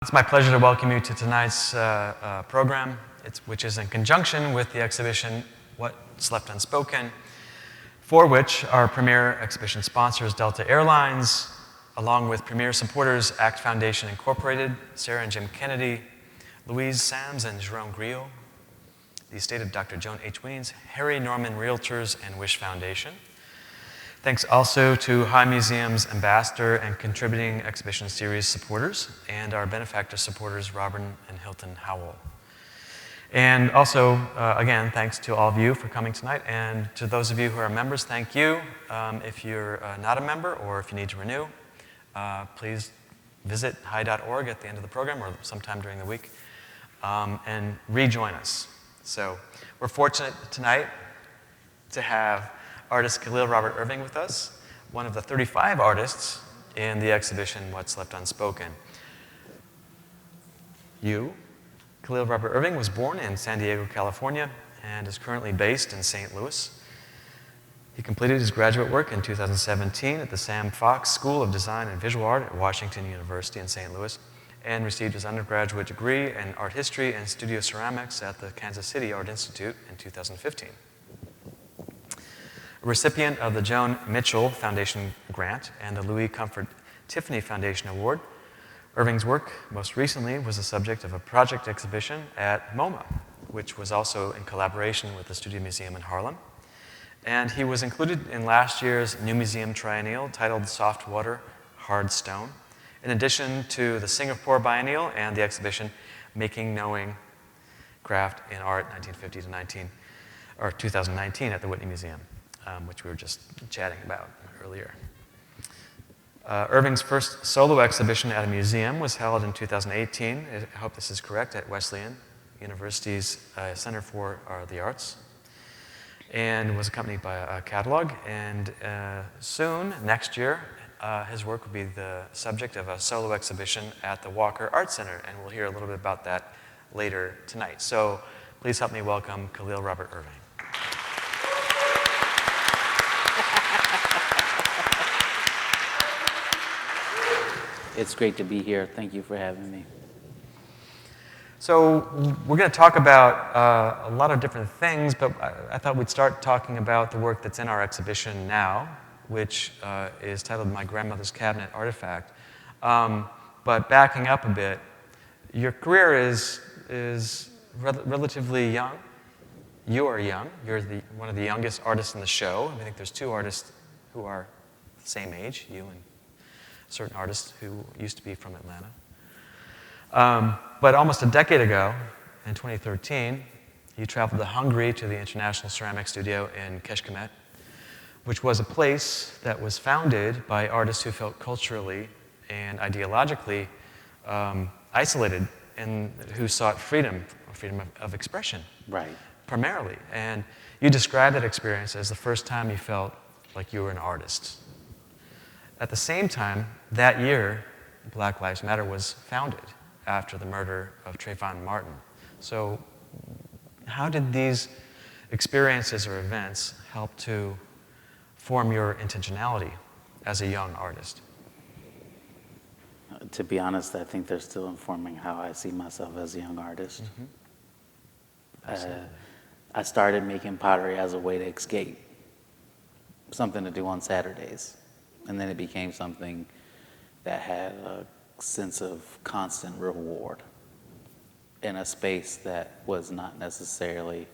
It's my pleasure to welcome you to tonight's program, which is in conjunction with the exhibition What's Left Unspoken, for which our premier exhibition sponsor is Delta Airlines, along with premier supporters ACT Foundation Incorporated, Sarah and Jim Kennedy, Louise Sams and Jerome Griot, the estate of Dr. Joan H. Weens, Harry Norman Realtors, and Wish Foundation. Thanks also to High Museum's ambassador and contributing exhibition series supporters, and our benefactor supporters, Robin and Hilton Howell. And also, again, thanks to all of you for coming tonight, and to those of you who are members, thank you. If you're not a member or if you need to renew, please visit high.org at the end of the program or sometime during the week and rejoin us. So we're fortunate tonight to have artist Kahlil Robert Irving with us, one of the 35 artists in the exhibition What's Left Unspoken. Kahlil Robert Irving was born in San Diego, California, and is currently based in St. Louis. He completed his graduate work in 2017 at the Sam Fox School of Design and Visual Art at Washington University in St. Louis, and received his undergraduate degree in art history and studio ceramics at the Kansas City Art Institute in 2015. A recipient of the Joan Mitchell Foundation Grant and the Louis Comfort Tiffany Foundation Award, Irving's work most recently was the subject of a project exhibition at MoMA, which was also in collaboration with the Studio Museum in Harlem. And he was included in last year's New Museum Triennial titled Soft Water, Hard Stone, in addition to the Singapore Biennial and the exhibition Making Knowing Craft in Art 1950 to 2019 at the Whitney Museum, which we were just chatting about earlier. Irving's first solo exhibition at a museum was held in 2018, I hope this is correct, at Wesleyan University's Center for the Arts, and was accompanied by a catalog. And soon, next year, his work will be the subject of a solo exhibition at the Walker Art Center, and we'll hear a little bit about that later tonight. So please help me welcome Kahlil Robert Irving. It's great to be here. Thank you for having me. So we're going to talk about a lot of different things, but I thought we'd start talking about the work that's in our exhibition now, which is titled My Grandmother's Cabinet Artifact. But backing up a bit, your career is relatively young. You are young. You're one of the youngest artists in the show. I think there's two artists who are the same age, you and a certain artist who used to be from Atlanta. But almost a decade ago, in 2013, you traveled to Hungary to the International Ceramic Studio in Kecskemét, which was a place that was founded by artists who felt culturally and ideologically isolated and who sought freedom of expression, Right. primarily. And you described that experience as the first time you felt like you were an artist. At the same time, that year, Black Lives Matter was founded after the murder of Trayvon Martin. So how did these experiences or events help to form your intentionality as a young artist? To be honest, I think they're still informing how I see myself as a young artist. Mm-hmm. I started making pottery as a way to escape, something to do on Saturdays. And then it became something that had a sense of constant reward in a space that was not necessarily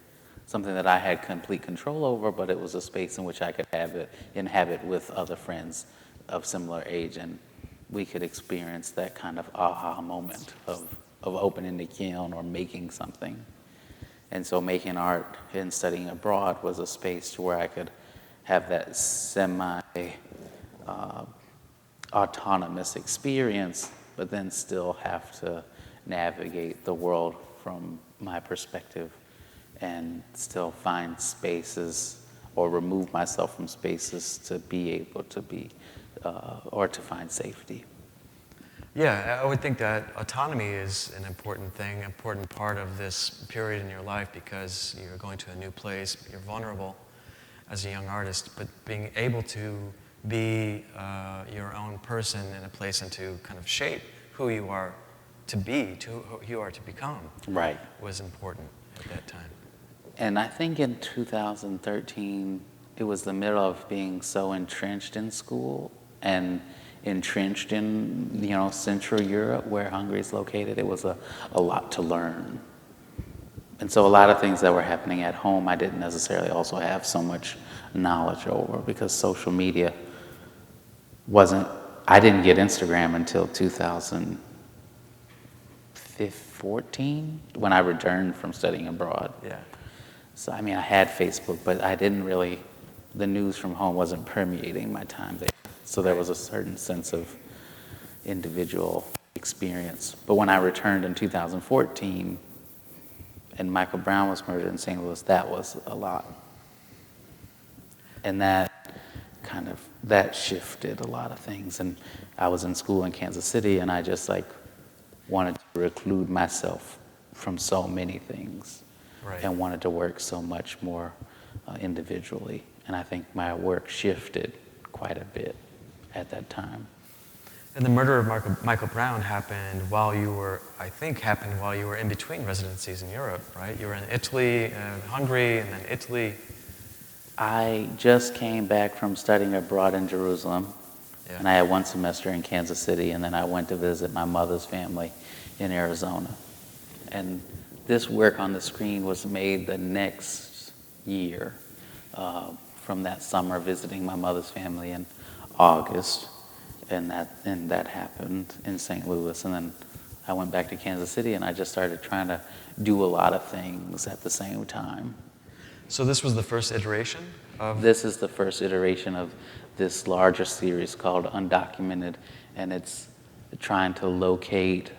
something that I had complete control over, but it was a space in which I could inhabit with other friends of similar age, and we could experience that kind of aha moment of opening the kiln or making something. And so making art and studying abroad was a space where I could have that autonomous experience, but then still have to navigate the world from my perspective and still find spaces or remove myself from spaces to be able to be or to find safety. Yeah, I would think that autonomy is an important thing, important part of this period in your life, because you're going to a new place, you're vulnerable as a young artist, but being able to be your own person in a place and to kind of shape who you are to be, to who you are to become, Right. was important at that time. And I think in 2013, it was the middle of being so entrenched in school and entrenched in, Central Europe, where Hungary is located. It was a lot to learn. And so a lot of things that were happening at home, I didn't necessarily also have so much knowledge over, because social media I didn't get Instagram until 2014, when I returned from studying abroad. Yeah. So, I had Facebook, but the news from home wasn't permeating my time there. So there was a certain sense of individual experience. But when I returned in 2014 and Michael Brown was murdered in St. Louis, that was a lot. And that shifted a lot of things. And I was in school in Kansas City, and I just wanted to reclude myself from so many things. Right. And wanted to work so much more individually. And I think my work shifted quite a bit at that time. And the murder of Michael Brown happened while you were in between residencies in Europe, right? You were in Italy, Hungary, and then Italy. I just came back from studying abroad in Jerusalem, Yeah. and I had one semester in Kansas City, and then I went to visit my mother's family in Arizona. And this work on the screen was made the next year, from that summer visiting my mother's family in August, and that happened in St. Louis. And then I went back to Kansas City, and I just started trying to do a lot of things at the same time. So this was the first iteration of... This is the first iteration of this larger series called Undocumented, and it's trying to locate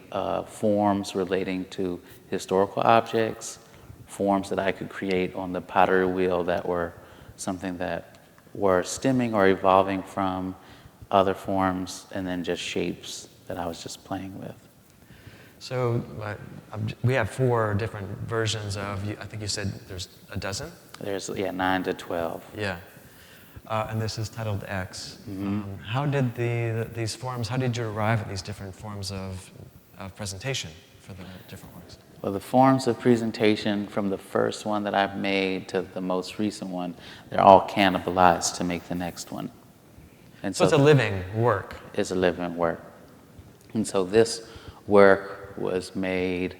forms relating to historical objects, forms that I could create on the pottery wheel that were something that were stemming or evolving from other forms, and then just shapes that I was just playing with. So we have 4 different versions of, I think you said there's a dozen? There's, 9 to 12. Yeah. And this is titled X. Mm-hmm. How did these forms, how did you arrive at these different forms of presentation for the different works? Well, the forms of presentation from the first one that I've made to the most recent one, they're all cannibalized to make the next one. And So it's a living work. It's a living work. And so this work was made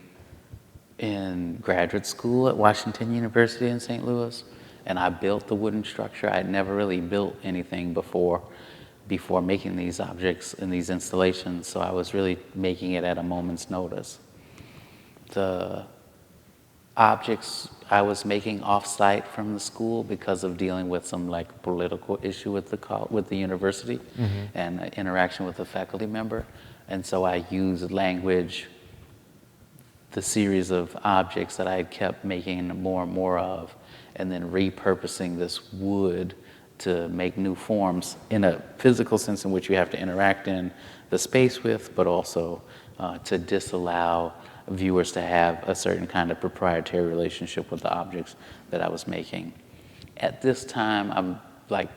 in graduate school at Washington University in St. Louis, and I built the wooden structure. I had never really built anything before making these objects and these installations, so I was really making it at a moment's notice. The objects I was making off-site from the school because of dealing with some political issue with the university, mm-hmm. and interaction with a faculty member, and so I used language, the series of objects that I had kept making more and more of, and then repurposing this wood to make new forms in a physical sense in which you have to interact in the space with, but also to disallow viewers to have a certain kind of proprietary relationship with the objects that I was making. At this time, I'm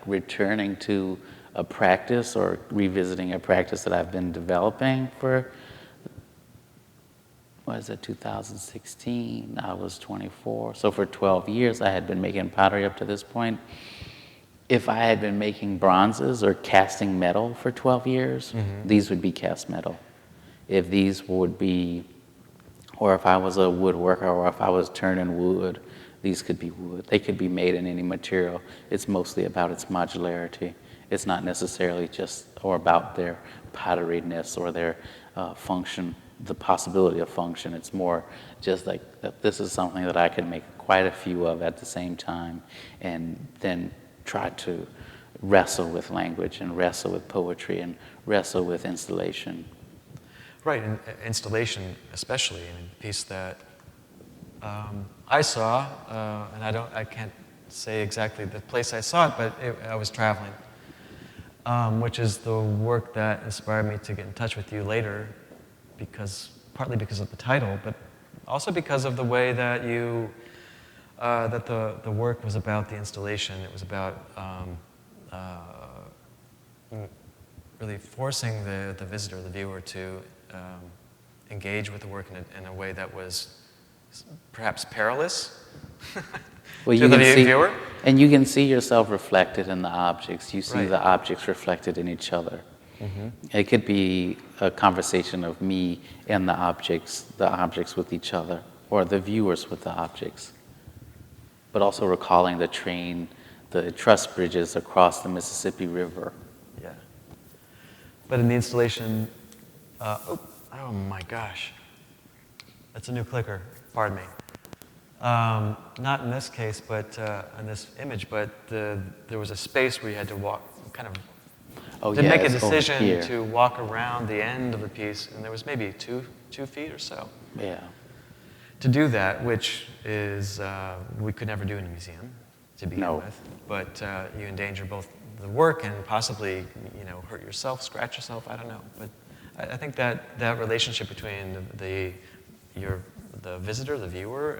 returning to a practice or revisiting a practice that I've been developing for 2016, I was 24. So for 12 years, I had been making pottery up to this point. If I had been making bronzes or casting metal for 12 years, mm-hmm. these would be cast metal. If these would be, or if I was a woodworker, or if I was turning wood, these could be wood. They could be made in any material. It's mostly about its modularity. It's not necessarily just or about their potteryness or their function, the possibility of function. It's more just that this is something that I could make quite a few of at the same time, and then try to wrestle with language and wrestle with poetry and wrestle with installation. Right, and installation especially, in a piece that I saw, and I can't say exactly the place I saw it, but I was traveling, which is the work that inspired me to get in touch with you later, partly because of the title, but also because of the way that the work was about the installation. It was about really forcing the visitor, the viewer, to engage with the work in a way that was perhaps perilous Well, to the viewer. And you can see yourself reflected in the objects. You see Right. the objects reflected in each other. Mm-hmm. It could be a conversation of me and the objects with each other, or the viewers with the objects. But also recalling the train, the truss bridges across the Mississippi River. Yeah. But in the installation, oh my gosh, that's a new clicker. Pardon me. Not in this case, but in this image, but there was a space where you had to walk, kind of, to make a decision to walk around the end of the piece, and there was maybe 2 feet or so. Yeah. To do that, which is we could never do in a museum to begin with, but you endanger both the work and possibly hurt yourself, scratch yourself. I don't know, but I think that relationship between the visitor, the viewer,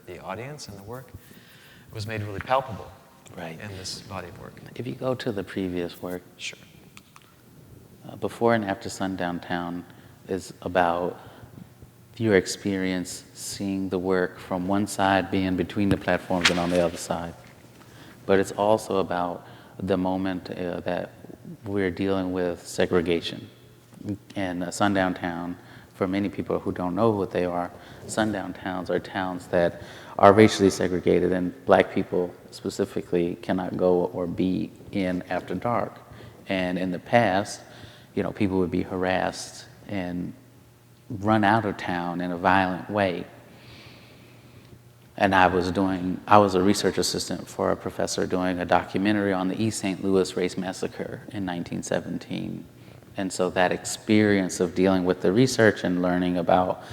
the audience, and the work was made really palpable in this body of work. If you go to the previous work, sure. Before and After Sundown Town is about your experience seeing the work from one side being between the platforms and on the other side. But it's also about the moment that we're dealing with segregation. And Sundown Town, for many people who don't know what they are, sundown towns are towns that are racially segregated, and black people specifically cannot go or be in after dark. And in the past, people would be harassed and run out of town in a violent way. And I was a research assistant for a professor doing a documentary on the East St. Louis race massacre in 1917. And so that experience of dealing with the research and learning about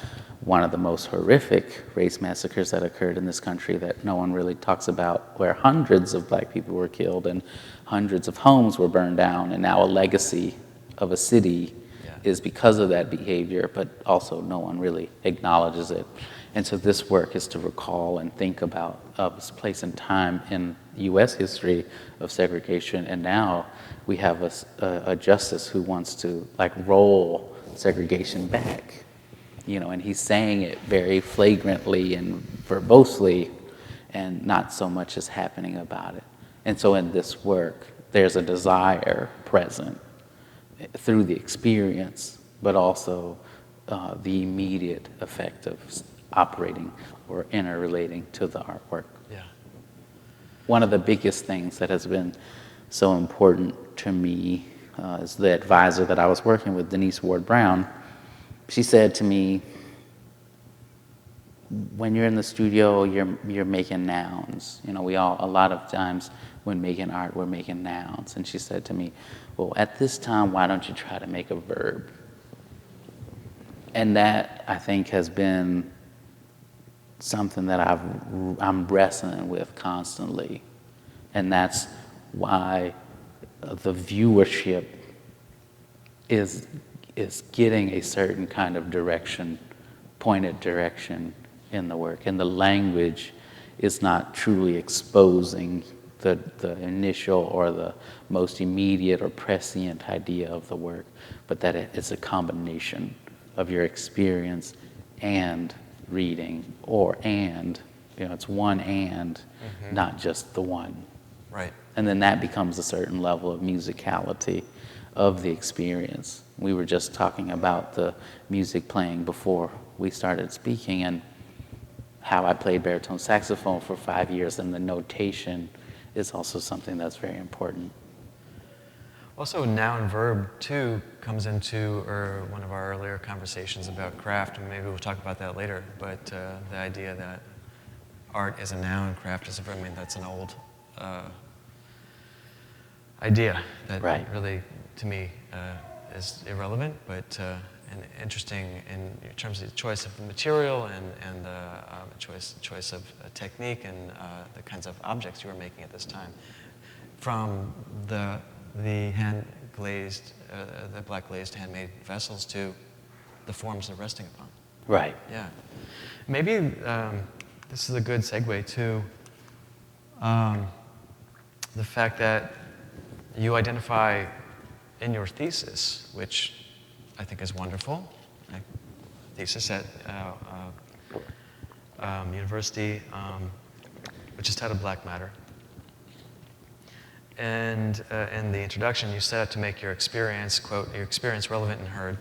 one of the most horrific race massacres that occurred in this country that no one really talks about, where hundreds of black people were killed and hundreds of homes were burned down, and now a legacy of a city is because of that behavior, but also no one really acknowledges it. And so this work is to recall and think about this place and time in U.S. history of segregation, and now we have a justice who wants to roll segregation back, and he's saying it very flagrantly and verbosely, and not so much is happening about it. And so in this work, there's a desire present through the experience, but also the immediate effect of operating or interrelating to the artwork. Yeah. One of the biggest things that has been so important to me is the advisor that I was working with, Denise Ward Brown. She said to me, when you're in the studio, you're making nouns. A lot of times when making art, we're making nouns. And she said to me, well, at this time, why don't you try to make a verb? And that, I think, has been something that I'm wrestling with constantly. And that's why the viewership is getting a certain kind of direction, pointed direction in the work. And the language is not truly exposing the initial or the most immediate or prescient idea of the work, but that it's a combination of your experience and reading, it's one and, not just the one. Right. And then that becomes a certain level of musicality of the experience. We were just talking about the music playing before we started speaking, and how I played baritone saxophone for 5 years, and the notation is also something that's very important. Also, noun verb too comes into one of our earlier conversations about craft, and maybe we'll talk about that later. But the idea that art is a noun, craft is a verb. I mean, that's an old idea that really, to me, is irrelevant, but and interesting in terms of the choice of the material and the choice of technique and the kinds of objects you were making at this time, from the hand-glazed, the black-glazed handmade vessels to the forms they're resting upon. Right. Yeah. Maybe this is a good segue to the fact that you identify in your thesis, which I think is wonderful. thesis at university, which is titled Black Matter. And in the introduction, you set out to make your experience, quote, your experience relevant and heard.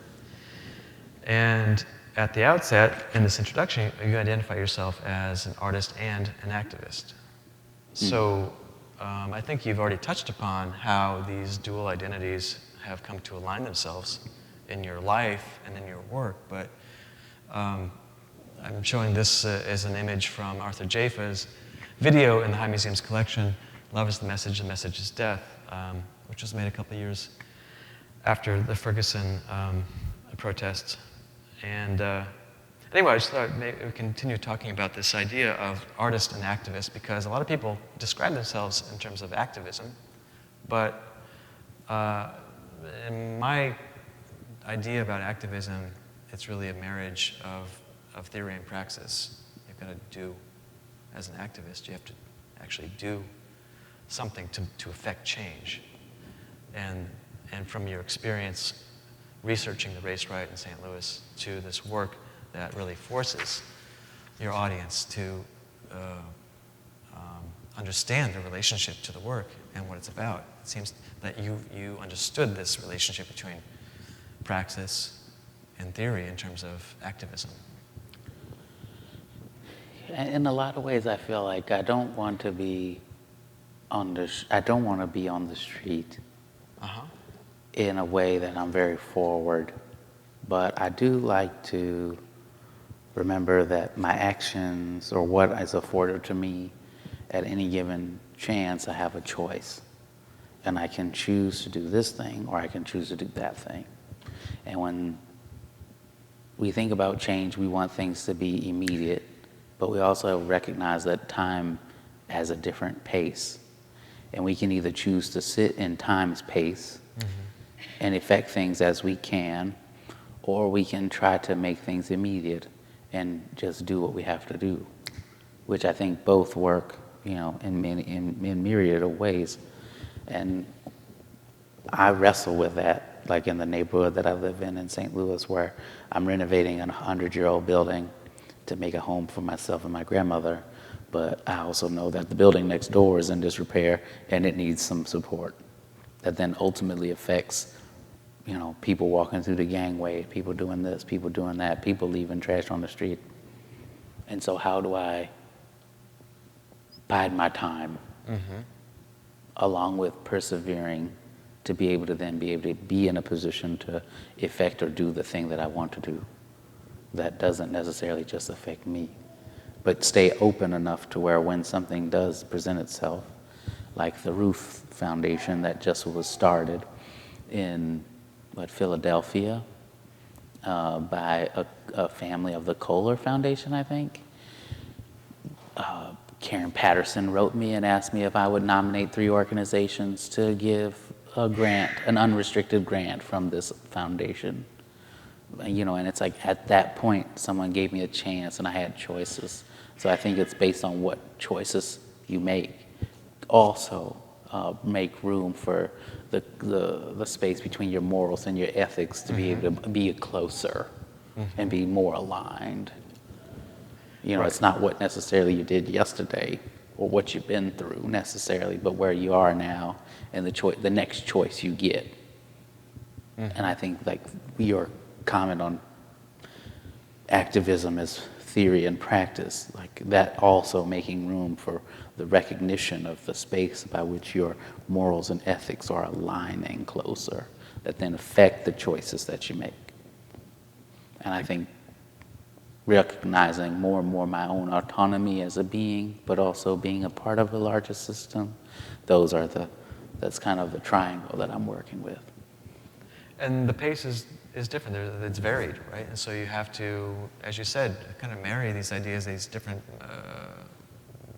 And at the outset, in this introduction, you identify yourself as an artist and an activist. So I think you've already touched upon how these dual identities have come to align themselves in your life and in your work, but I'm showing this as an image from Arthur Jafa's video in the High Museum's collection, Love is the Message is Death, which was made a couple of years after the Ferguson protests. And anyway, I just thought maybe we continue talking about this idea of artist and activist, because a lot of people describe themselves in terms of activism, but in my idea about activism, it's really a marriage of theory and praxis. You've got to do, as an activist, you have to actually do something to affect change. And from your experience researching the race riot in St. Louis to this work that really forces your audience to understand the relationship to the work and what it's about. It seems that you understood this relationship between praxis and theory in terms of activism. In a lot of ways, I feel like I don't want to be on the street in a way that I'm very forward, but I do like to remember that my actions or what is afforded to me at any given chance, I have a choice. And I can choose to do this thing or I can choose to do that thing. And when we think about change, we want things to be immediate, but we also recognize that time has a different pace. And we can either choose to sit in time's pace and affect things as we can, or we can try to make things immediate and just do what we have to do, which I think both work, in myriad of ways. And I wrestle with that, like in the neighborhood that I live in St. Louis, where I'm renovating a 100-year-old building to make a home for myself and my grandmother. But I also know that the building next door is in disrepair and it needs some support. That then ultimately affects, people walking through the gangway, people doing this, people doing that, people leaving trash on the street. And so how do I bide my time along with persevering to be able to be in a position to effect or do the thing that I want to do that doesn't necessarily just affect me, but stay open enough to where when something does present itself, like the roof foundation that just was started in Philadelphia by a family of the Kohler Foundation, I think. Karen Patterson wrote me and asked me if I would nominate 3 organizations to give a grant, an unrestricted grant from this foundation. And it's like at that point, someone gave me a chance and I had choices. So I think it's based on what choices you make. Also, make room for the space between your morals and your ethics to be able to be closer and be more aligned. Right. It's not what necessarily you did yesterday or what you've been through necessarily, but where you are now and the next choice you get. And I think your comment on activism as theory and practice, like that also making room for the recognition of the space by which your morals and ethics are aligning closer that then affect the choices that you make. And I think recognizing more and more my own autonomy as a being, but also being a part of a larger system, that's kind of the triangle that I'm working with. And the pace is different. It's varied, right? And so you have to, as you said, kind of marry these ideas, these different,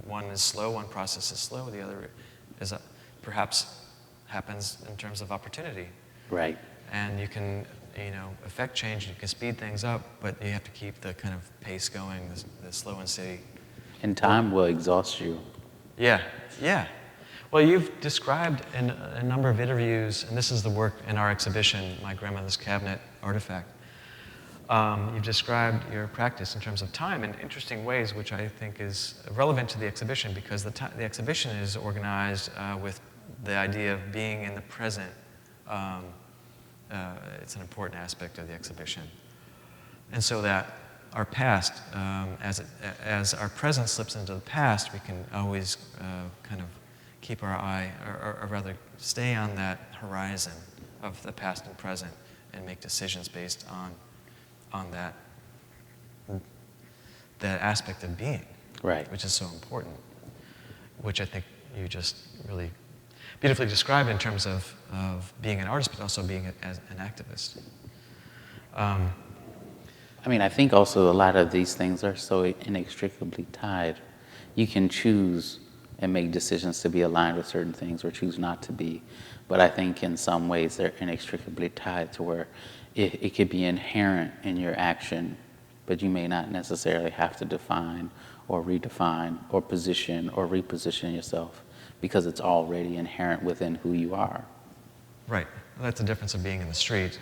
one is slow, one process is slow, the other is perhaps happens in terms of opportunity. Right. And you can, affect change, you can speed things up, but you have to keep the kind of pace going, the slow and steady. And time will exhaust you. Yeah. Well, you've described in a number of interviews, and this is the work in our exhibition, My Grandmother's Cabinet Artifact, You've described your practice in terms of time in interesting ways, which I think is relevant to the exhibition because the exhibition is organized with the idea of being in the present. It's an important aspect of the exhibition. And so that our past, as our present slips into the past, we can always kind of keep our eye, or rather stay on that horizon of the past and present and make decisions based on that aspect of being, Right. which is so important, which I think you just really beautifully described in terms of being an artist, but also being as an activist. I mean, I think also a lot of these things are so inextricably tied. You can choose and make decisions to be aligned with certain things or choose not to be. But I think in some ways they're inextricably tied to where it could be inherent in your action, but you may not necessarily have to define or redefine or position or reposition yourself because it's already inherent within who you are. Right. Well, that's the difference of being in the street,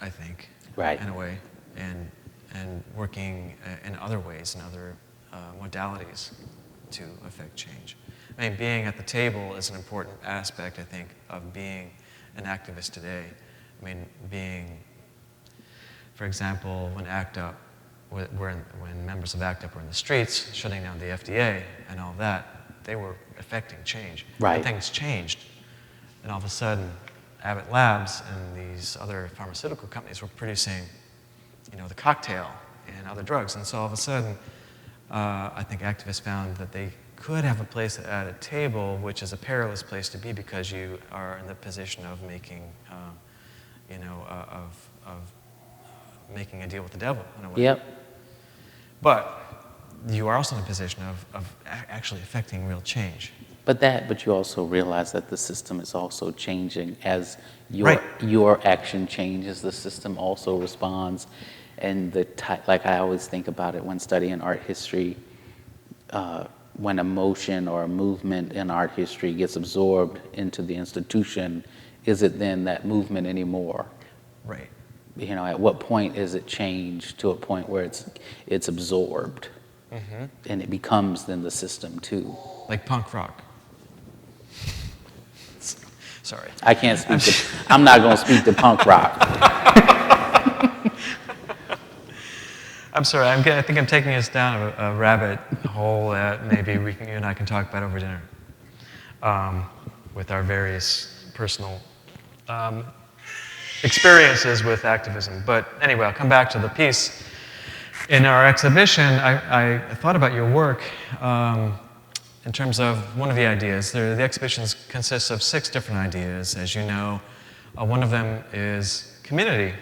I think, Right. in a way, and working in other ways, in other modalities to affect change. I mean, being at the table is an important aspect, I think, of being an activist today. I mean, being, for example, when when members of ACT UP were in the streets, shutting down the FDA and all that, they were affecting change. Right. And things changed, and all of a sudden, Abbott Labs and these other pharmaceutical companies were producing, the cocktail and other drugs. And so all of a sudden, I think activists found that they could have a place at a table, which is a perilous place to be because you are in the position of making, of making a deal with the devil in a way. Yep. But you are also in a position of actually affecting real change. But you also realize that the system is also changing as Right. your action changes. The system also responds, and like I always think about it when studying art history. When a motion or a movement in art history gets absorbed into the institution, is it then that movement anymore? Right. At what point is it changed to a point where it's absorbed, and it becomes then the system too? Like punk rock. Sorry. I can't speak I'm not going to speak to punk rock. I'm sorry. I think I'm taking us down a rabbit hole that maybe you and I can talk about over dinner with our various personal experiences with activism. But anyway, I'll come back to the piece. In our exhibition, I thought about your work in terms of one of the ideas. The exhibition consists of 6 different ideas, as you know. One of them is community.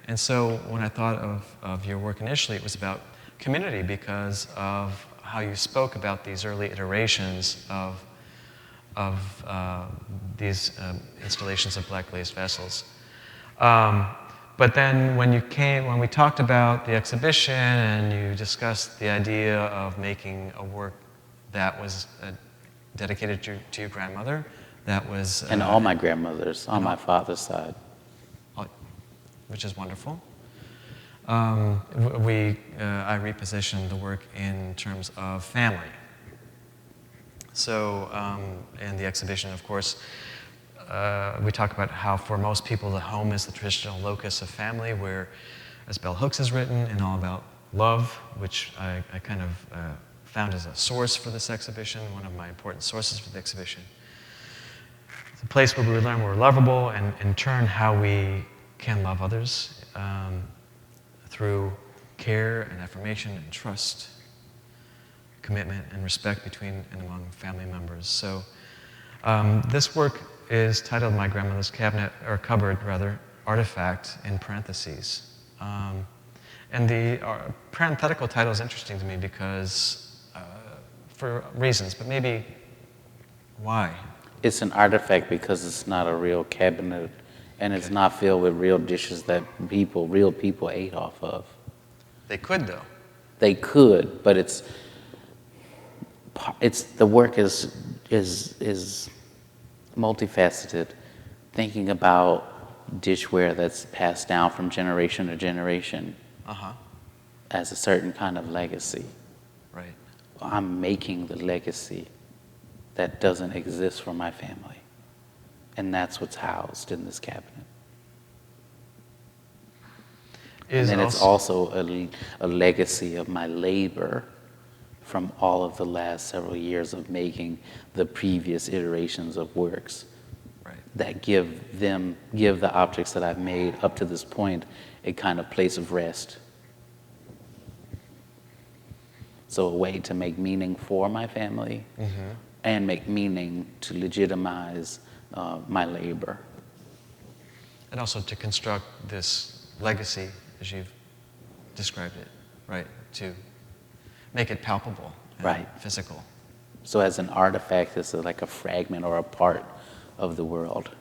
And so when I thought of your work initially, it was about community because of how you spoke about these early iterations of these installations of black-glazed vessels. But then when we talked about the exhibition and you discussed the idea of making a work that was dedicated to your grandmother, that was... And all my grandmothers on my father's side. Which is wonderful. I repositioned the work in terms of family. So in the exhibition, of course, we talk about how for most people the home is the traditional locus of family, where, as Bell Hooks has written, and all about love, which I kind of found as a source for this exhibition, one of my important sources for the exhibition. It's a place where we learn we're lovable, and in turn how we can love others through care and affirmation and trust, commitment and respect between and among family members. So this work is titled My Grandmother's Cabinet, or Cupboard rather, Artifact in parentheses. And the parenthetical title is interesting to me because, for reasons, but maybe why? It's an artifact because it's not a real cabinet. And it's not filled with real dishes that real people ate off of. They could, though. They could, but the work is multifaceted. Thinking about dishware that's passed down from generation to generation, Uh-huh. as a certain kind of legacy. Right. I'm making the legacy that doesn't exist for my family. And that's what's housed in this cabinet. And then it's also a legacy of my labor from all of the last several years of making the previous iterations of works that give the objects that I've made up to this point a kind of place of rest. So a way to make meaning for my family and make meaning to legitimize my labor. And also to construct this legacy, as you've described it, right? To make it palpable and physical. So as an artifact, it's like a fragment or a part of the world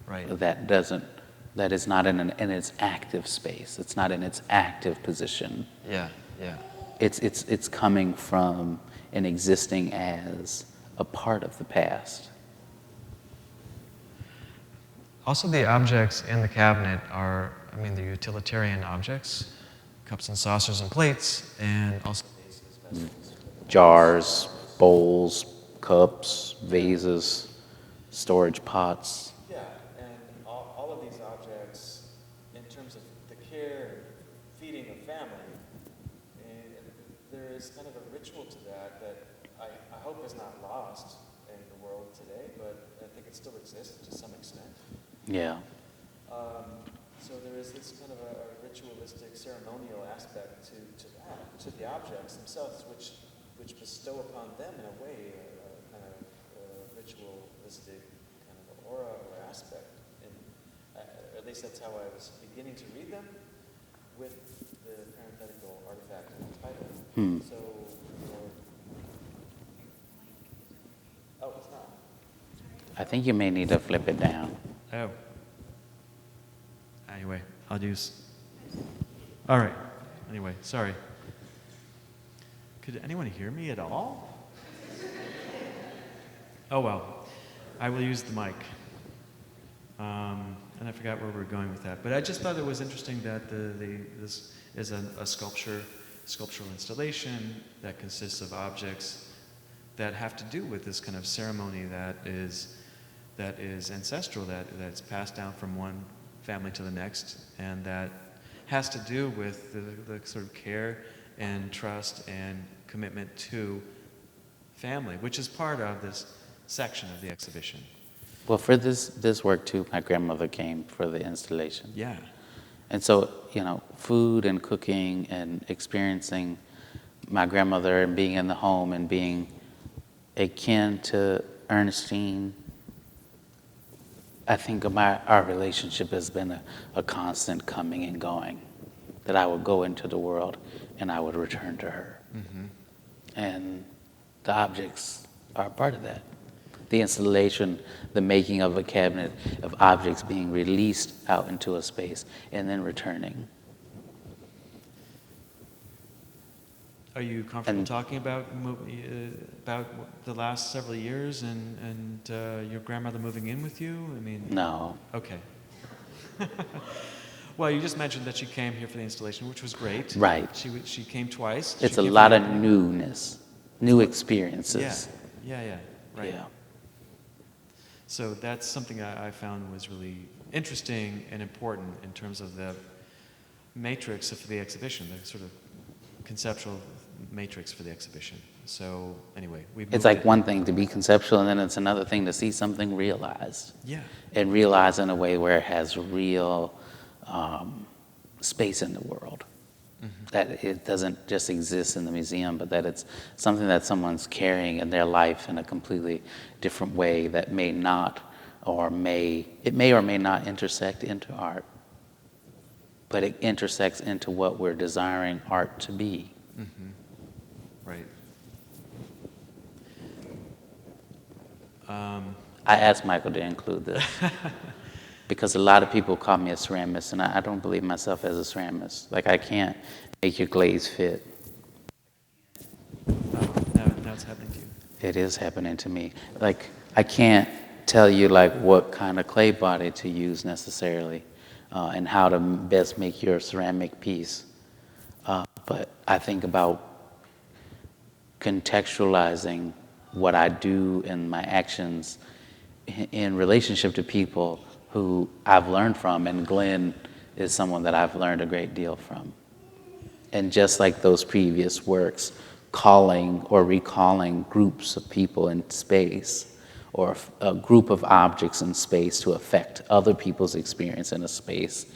that is not in its active space. It's not in its active position. Yeah, yeah. It's coming from and existing as a part of the past. Also, the objects in the cabinet are, I mean, they're utilitarian objects, cups and saucers and plates, and also jars, bowls, cups, vases, storage pots. Yeah, and all of these objects, in terms of the care and feeding of family, there is kind of a ritual to that I hope is not lost in the world today, but I think it still exists to some extent. Yeah. So there is this kind of a ritualistic, ceremonial aspect to that, to the objects themselves, which bestow upon them in a way a kind of ritualistic kind of aura or aspect. And at least that's how I was beginning to read them with the parenthetical artifact in the title. So, oh, it's not. I think you may need to flip it down. Oh. Anyway, I'll use. All right. Anyway, sorry. Could anyone hear me at all? Oh well. I will use the mic. And I forgot where we were going with that. But I just thought it was interesting that this is a sculptural installation that consists of objects that have to do with this kind of ceremony that is ancestral, that's passed down from one family to the next, and that has to do with the sort of care and trust and commitment to family, which is part of this section of the exhibition. Well, for this work too, my grandmother came for the installation. Yeah. And so, food and cooking and experiencing my grandmother and being in the home and being akin to Ernestine, I think our relationship has been a constant coming and going, that I would go into the world and I would return to her. And the objects are a part of that. The installation, the making of a cabinet of objects being released out into a space and then returning. Are you comfortable talking about the last several years and your grandmother moving in with you? I mean, no. Okay. Well, you just mentioned that she came here for the installation, which was great. Right. She came twice. It's a lot of newness, new experiences. Yeah. Right. Yeah. So that's something I found was really interesting and important in terms of the matrix for the exhibition, the sort of conceptual matrix for the exhibition. So anyway, it's like one thing to be conceptual, and then it's another thing to see something realized. Yeah. And realized in a way where it has real space in the world. That it doesn't just exist in the museum, but that it's something that someone's carrying in their life in a completely different way that may or may not intersect into art, but it intersects into what we're desiring art to be. Right. I asked Michael to include this because a lot of people call me a ceramist, and I don't believe myself as a ceramist. Like, I can't make your glaze fit. Now it's happening to you. It is happening to me. Like, I can't tell you what kind of clay body to use necessarily, and how to best make your ceramic piece. But I think about contextualizing what I do and my actions in relationship to people who I've learned from, and Glenn is someone that I've learned a great deal from. And just like those previous works, calling or recalling groups of people in space, or a group of objects in space to affect other people's experience in a space.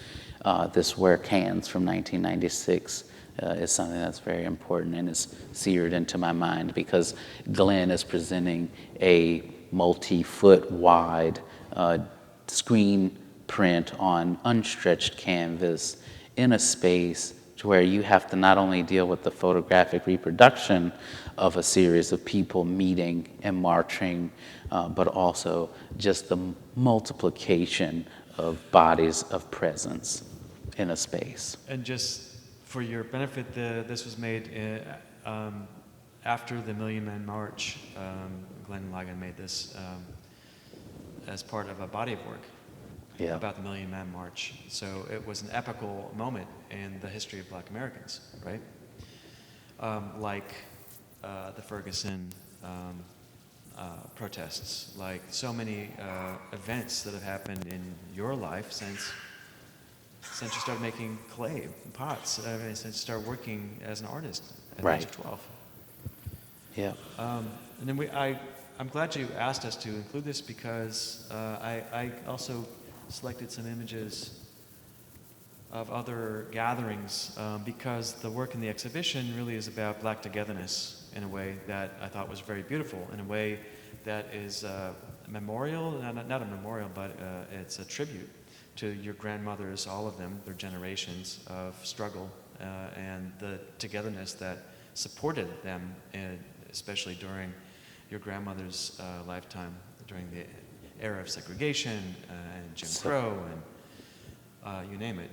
This work, Hands from 1996, is something that's very important and is seared into my mind because Glenn is presenting a multi-foot wide screen print on unstretched canvas in a space to where you have to not only deal with the photographic reproduction of a series of people meeting and marching, but also just the multiplication of bodies of presence in a space. And just for your benefit, this was made after the Million Man March. Glenn Ligon made this as part of a body of work about the Million Man March. So it was an epical moment in the history of Black Americans, right? Like the Ferguson protests, like so many events that have happened in your life since you started making clay pots, since you started working as an artist at the age of 12. Yeah. And then I'm glad you asked us to include this because I also selected some images of other gatherings because the work in the exhibition really is about Black togetherness in a way that I thought was very beautiful, in a way that is a memorial, not a memorial, but it's a tribute to your grandmothers, all of them, their generations of struggle and the togetherness that supported them, especially during your grandmother's lifetime, during the era of segregation and Jim Crow and you name it,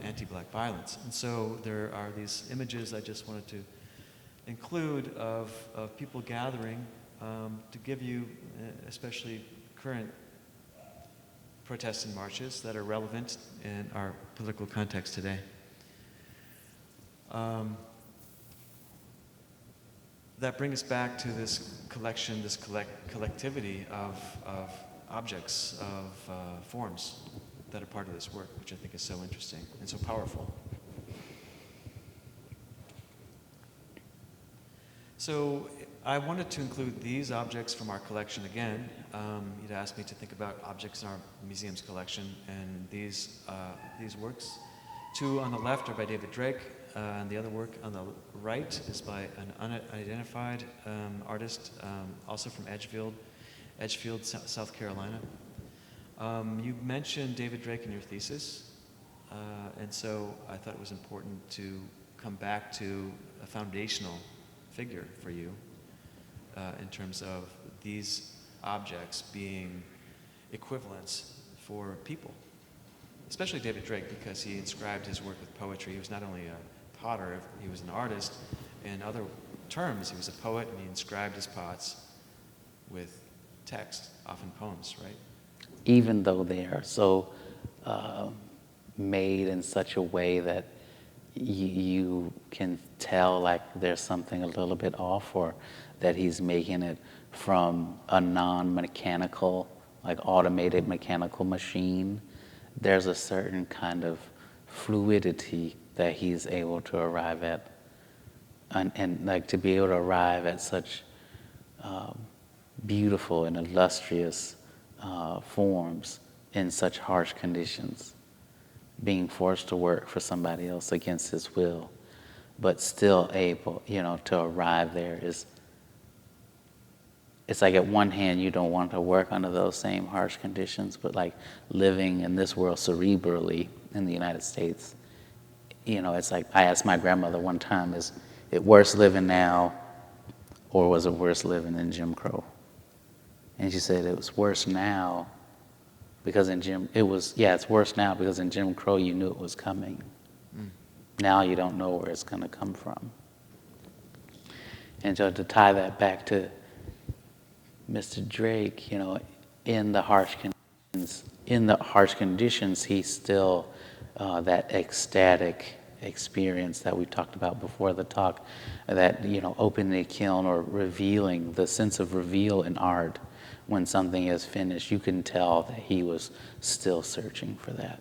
anti-Black violence. And so there are these images I just wanted to include of people gathering to give you, especially current protests and marches that are relevant in our political context today. That brings us back to this collection, this collectivity of objects, of forms that are part of this work, which I think is so interesting and so powerful. So I wanted to include these objects from our collection again. You'd asked me to think about objects in our museum's collection, and these works. Two on the left are by David Drake, and the other work on the right is by an unidentified artist, also from Edgefield, South Carolina. You mentioned David Drake in your thesis, and so I thought it was important to come back to a foundational figure for you in terms of these objects being equivalents for people, especially David Drake, because he inscribed his work with poetry. He was not only a potter, he was an artist. In other terms, he was a poet, and he inscribed his pots with text, often poems, right? Even though they are so made in such a way that you can tell like there's something a little bit off, or that he's making it from a non-mechanical, like automated mechanical machine. There's a certain kind of fluidity that he's able to arrive at, and like to be able to arrive at such beautiful and illustrious forms in such harsh conditions, being forced to work for somebody else against his will, but still able, to arrive there is, it's like at one hand you don't want to work under those same harsh conditions, but like living in this world cerebrally in the United States, it's like I asked my grandmother one time, is it worse living now or was it worse living in Jim Crow? And she said it was worse now because it's worse now because in Jim Crow you knew it was coming. Now you don't know where it's going to come from. And so to tie that back to Mr. Drake, in the harsh conditions, he's still that ecstatic experience that we talked about before the talk, that, you know, opening a kiln or revealing, the sense of reveal in art when something is finished, you can tell that he was still searching for that.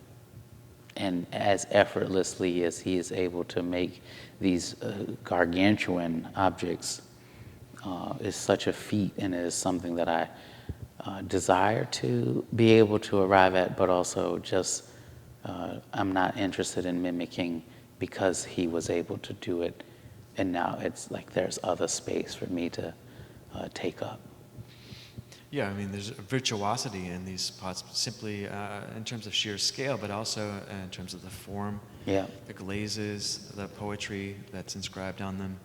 And as effortlessly as he is able to make these gargantuan objects is such a feat, and it is something that I desire to be able to arrive at, but also just I'm not interested in mimicking because he was able to do it, and now it's like there's other space for me to take up. Yeah, I mean, there's a virtuosity in these pots, simply in terms of sheer scale, but also in terms of the form, Yeah. the glazes, the poetry that's inscribed on them.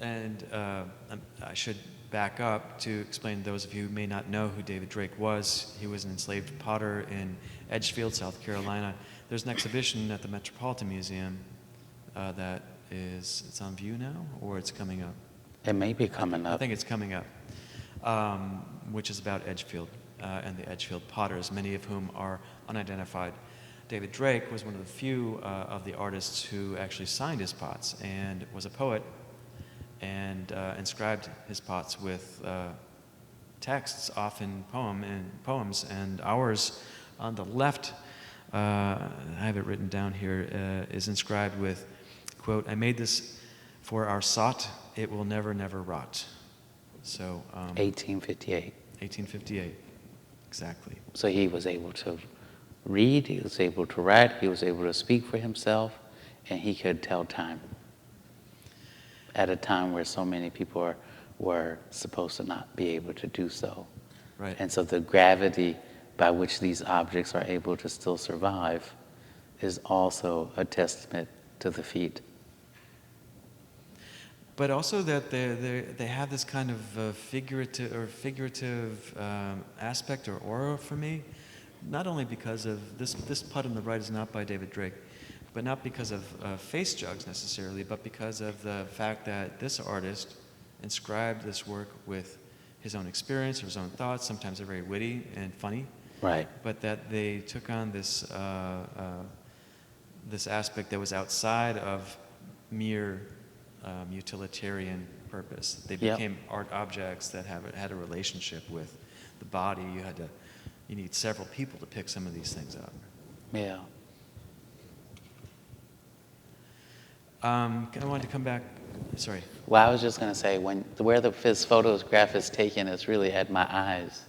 And I should back up to explain to those of you who may not know who David Drake was. He was an enslaved potter in Edgefield, South Carolina. There's an exhibition at the Metropolitan Museum that it's on view now, or it's coming up? It may be coming up. I think it's coming up, which is about Edgefield and the Edgefield potters, many of whom are unidentified. David Drake was one of the few of the artists who actually signed his pots and was a poet and inscribed his pots with texts, often poems, and ours on the left, I have it written down here, is inscribed with, quote, "I made this for our sot, it will never, never rot." So 1858. 1858, exactly. So he was able to read, he was able to write, he was able to speak for himself, and he could tell time at a time where so many people were supposed to not be able to do so. Right. And so the gravity by which these objects are able to still survive is also a testament to the feat. But also that they have this kind of figurative aspect or aura for me, not only because of this putt on the right is not by David Drake, but not because of face jugs necessarily, but because of the fact that this artist inscribed this work with his own experience or his own thoughts. Sometimes they're very witty and funny, Right. but that they took on this this aspect that was outside of mere utilitarian purpose. They Yep. became art objects that had a relationship with the body. You need several people to pick some of these things up. Yeah. I wanted to come back. Sorry. Well, I was just going to say, where his photograph is taken is really at my eyes.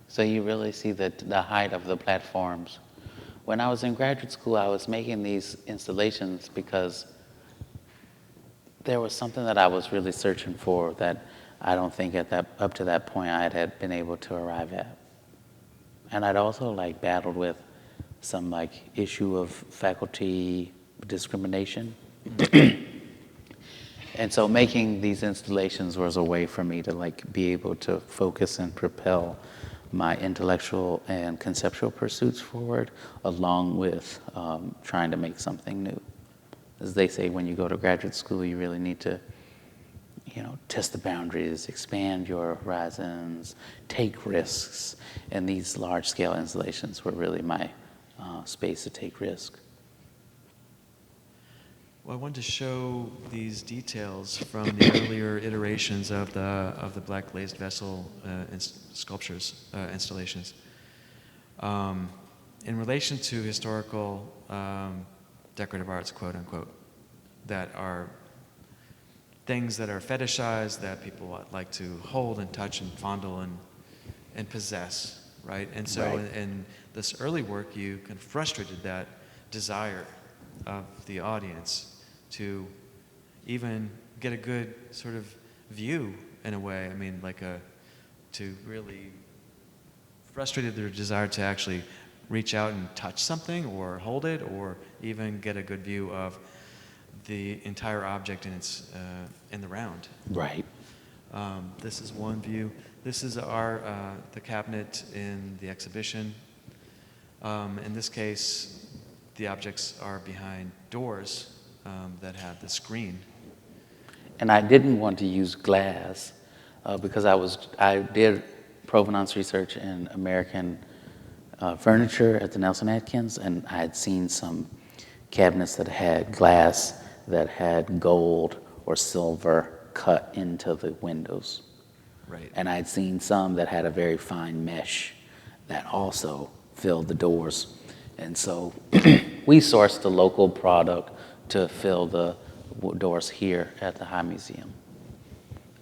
So you really see the height of the platforms. When I was in graduate school, I was making these installations because there was something that I was really searching for that I don't think up to that point I had been able to arrive at. And I'd also battled with some issue of faculty discrimination. And so making these installations was a way for me to be able to focus and propel my intellectual and conceptual pursuits forward, along with trying to make something new. As they say, when you go to graduate school, you really need to, test the boundaries, expand your horizons, take risks. And these large-scale installations were really my space to take risk. Well, I wanted to show these details from the earlier iterations of the black-glazed vessel sculptures, installations. In relation to historical decorative arts, quote unquote, that are things that are fetishized, that people like to hold and touch and fondle and possess, right? And so Right. in this early work, you kind of frustrated that desire of the audience to even get a good sort of view in a way. I mean, to really frustrated their desire to actually reach out and touch something or hold it or even get a good view of the entire object in the round. Right. This is one view. This is the cabinet in the exhibition. In this case, the objects are behind doors that have the screen. And I didn't want to use glass because I did provenance research in American furniture at the Nelson Atkins, and I had seen some cabinets that had glass that had gold or silver cut into the windows. Right. And I had seen some that had a very fine mesh that also filled the doors. And so we sourced the local product to fill the doors here at the High Museum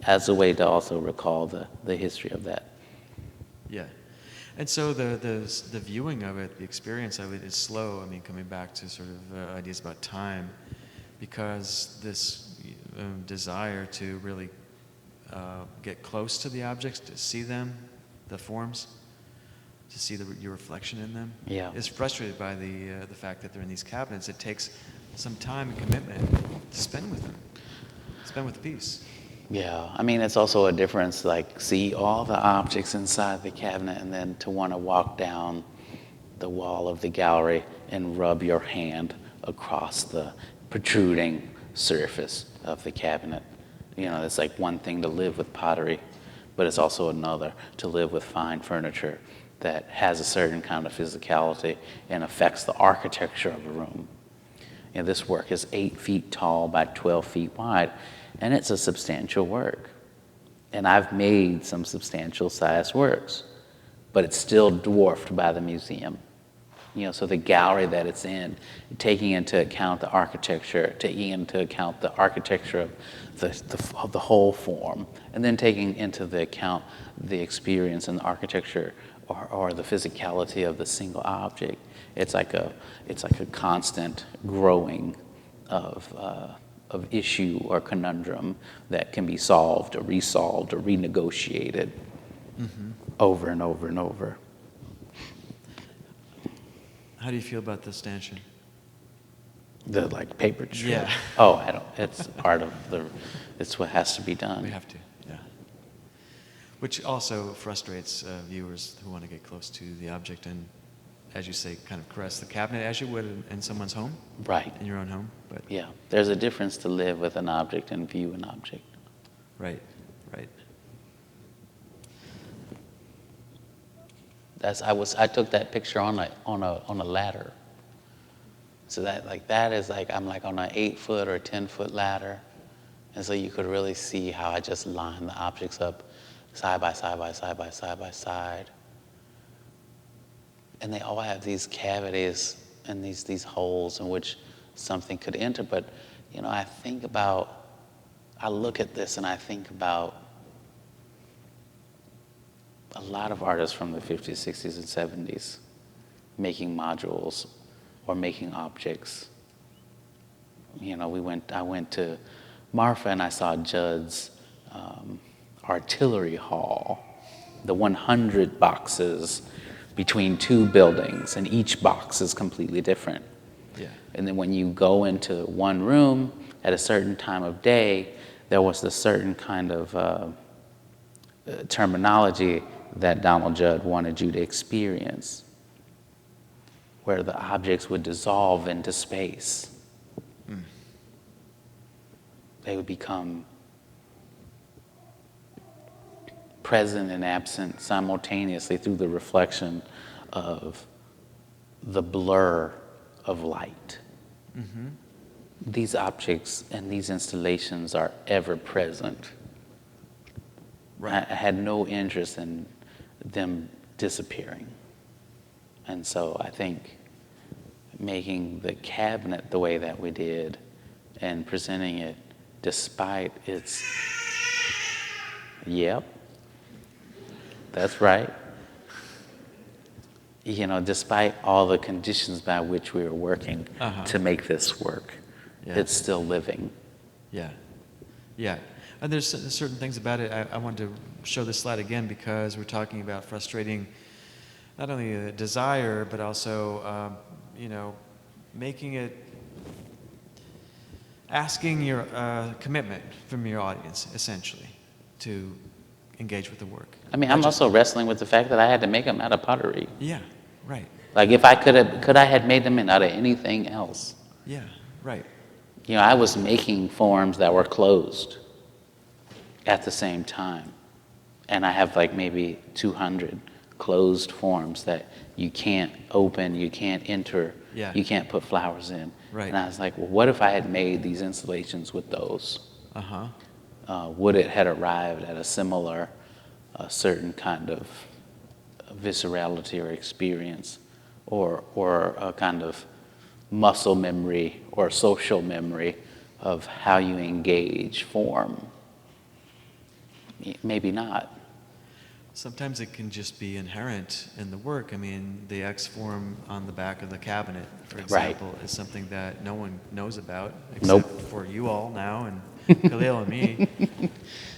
as a way to also recall the history of that. Yeah. And so the viewing of it, the experience of it is slow. I mean, coming back to sort of ideas about time, because this desire to really get close to the objects, to see them, the forms, to see your reflection in them, is frustrated by the fact that they're in these cabinets. It takes some time and commitment to spend with them, spend with the piece. Yeah, I mean, it's also a difference, like, see all the objects inside the cabinet and then to want to walk down the wall of the gallery and rub your hand across the protruding surface of the cabinet. You know, it's like one thing to live with pottery, but it's also another to live with fine furniture that has a certain kind of physicality and affects the architecture of a room. You know, this work is 8 feet tall by 12 feet wide, and it's a substantial work. And I've made some substantial sized works, but it's still dwarfed by the museum. You know, so the gallery that it's in, taking into account the architecture, taking into account the architecture of the whole form, and then taking into the account the experience and the architecture or the physicality of the single object. It's like a constant growing of issue or conundrum that can be solved or resolved or renegotiated over and over and over. How do you feel about the stanchion? The like paper strip? Yeah. Oh, I don't. It's part of it's what has to be done. We have to, yeah. Which also frustrates viewers who want to get close to the object and, as you say, kind of caress the cabinet as you would in someone's home. Right. In your own home, but. Yeah, there's a difference to live with an object and view an object. Right, right. I took that picture on a ladder. So that is like I'm like on an 8-foot or 10-foot ladder, and so you could really see how I just lined the objects up side by side by side by side by side, and they all have these cavities and these holes in which something could enter. But you know, I look at this and I think about a lot of artists from the 50s, 60s, and 70s making modules or making objects. You know, I went to Marfa and I saw Judd's artillery hall, the 100 boxes between 2 buildings, and each box is completely different. Yeah. And then when you go into one room at a certain time of day, there was a certain kind of terminology that Donald Judd wanted you to experience, where the objects would dissolve into space. They would become present and absent simultaneously through the reflection of the blur of light. These objects and these installations are ever present. Right. I had no interest in them disappearing. And so I think making the cabinet the way that we did and presenting it despite its, yep, that's right. You know, despite all the conditions by which we were working to make this work, it's still living. Yeah, yeah. And there's certain things about it. I wanted to show this slide again because we're talking about frustrating not only a desire, but also, you know, making it, asking your commitment from your audience, essentially, to engage with the work. I mean, I'm also wrestling with the fact that I had to make them out of pottery. Yeah, right. Like if I could I had made them out of anything else? Yeah, right. You know, I was making forms that were closed at the same time. And I have like maybe 200 closed forms that you can't open, you can't enter, Yeah. you can't put flowers in. Right. And I was like, well, what if I had made these installations with those? Uh-huh. Would it had arrived at a similar, certain kind of viscerality or experience, or a kind of muscle memory or social memory of how you engage form? Maybe not. Sometimes it can just be inherent in the work. I mean, the X form on the back of the cabinet, for example, is something that no one knows about except for you all now and Kahlil and me.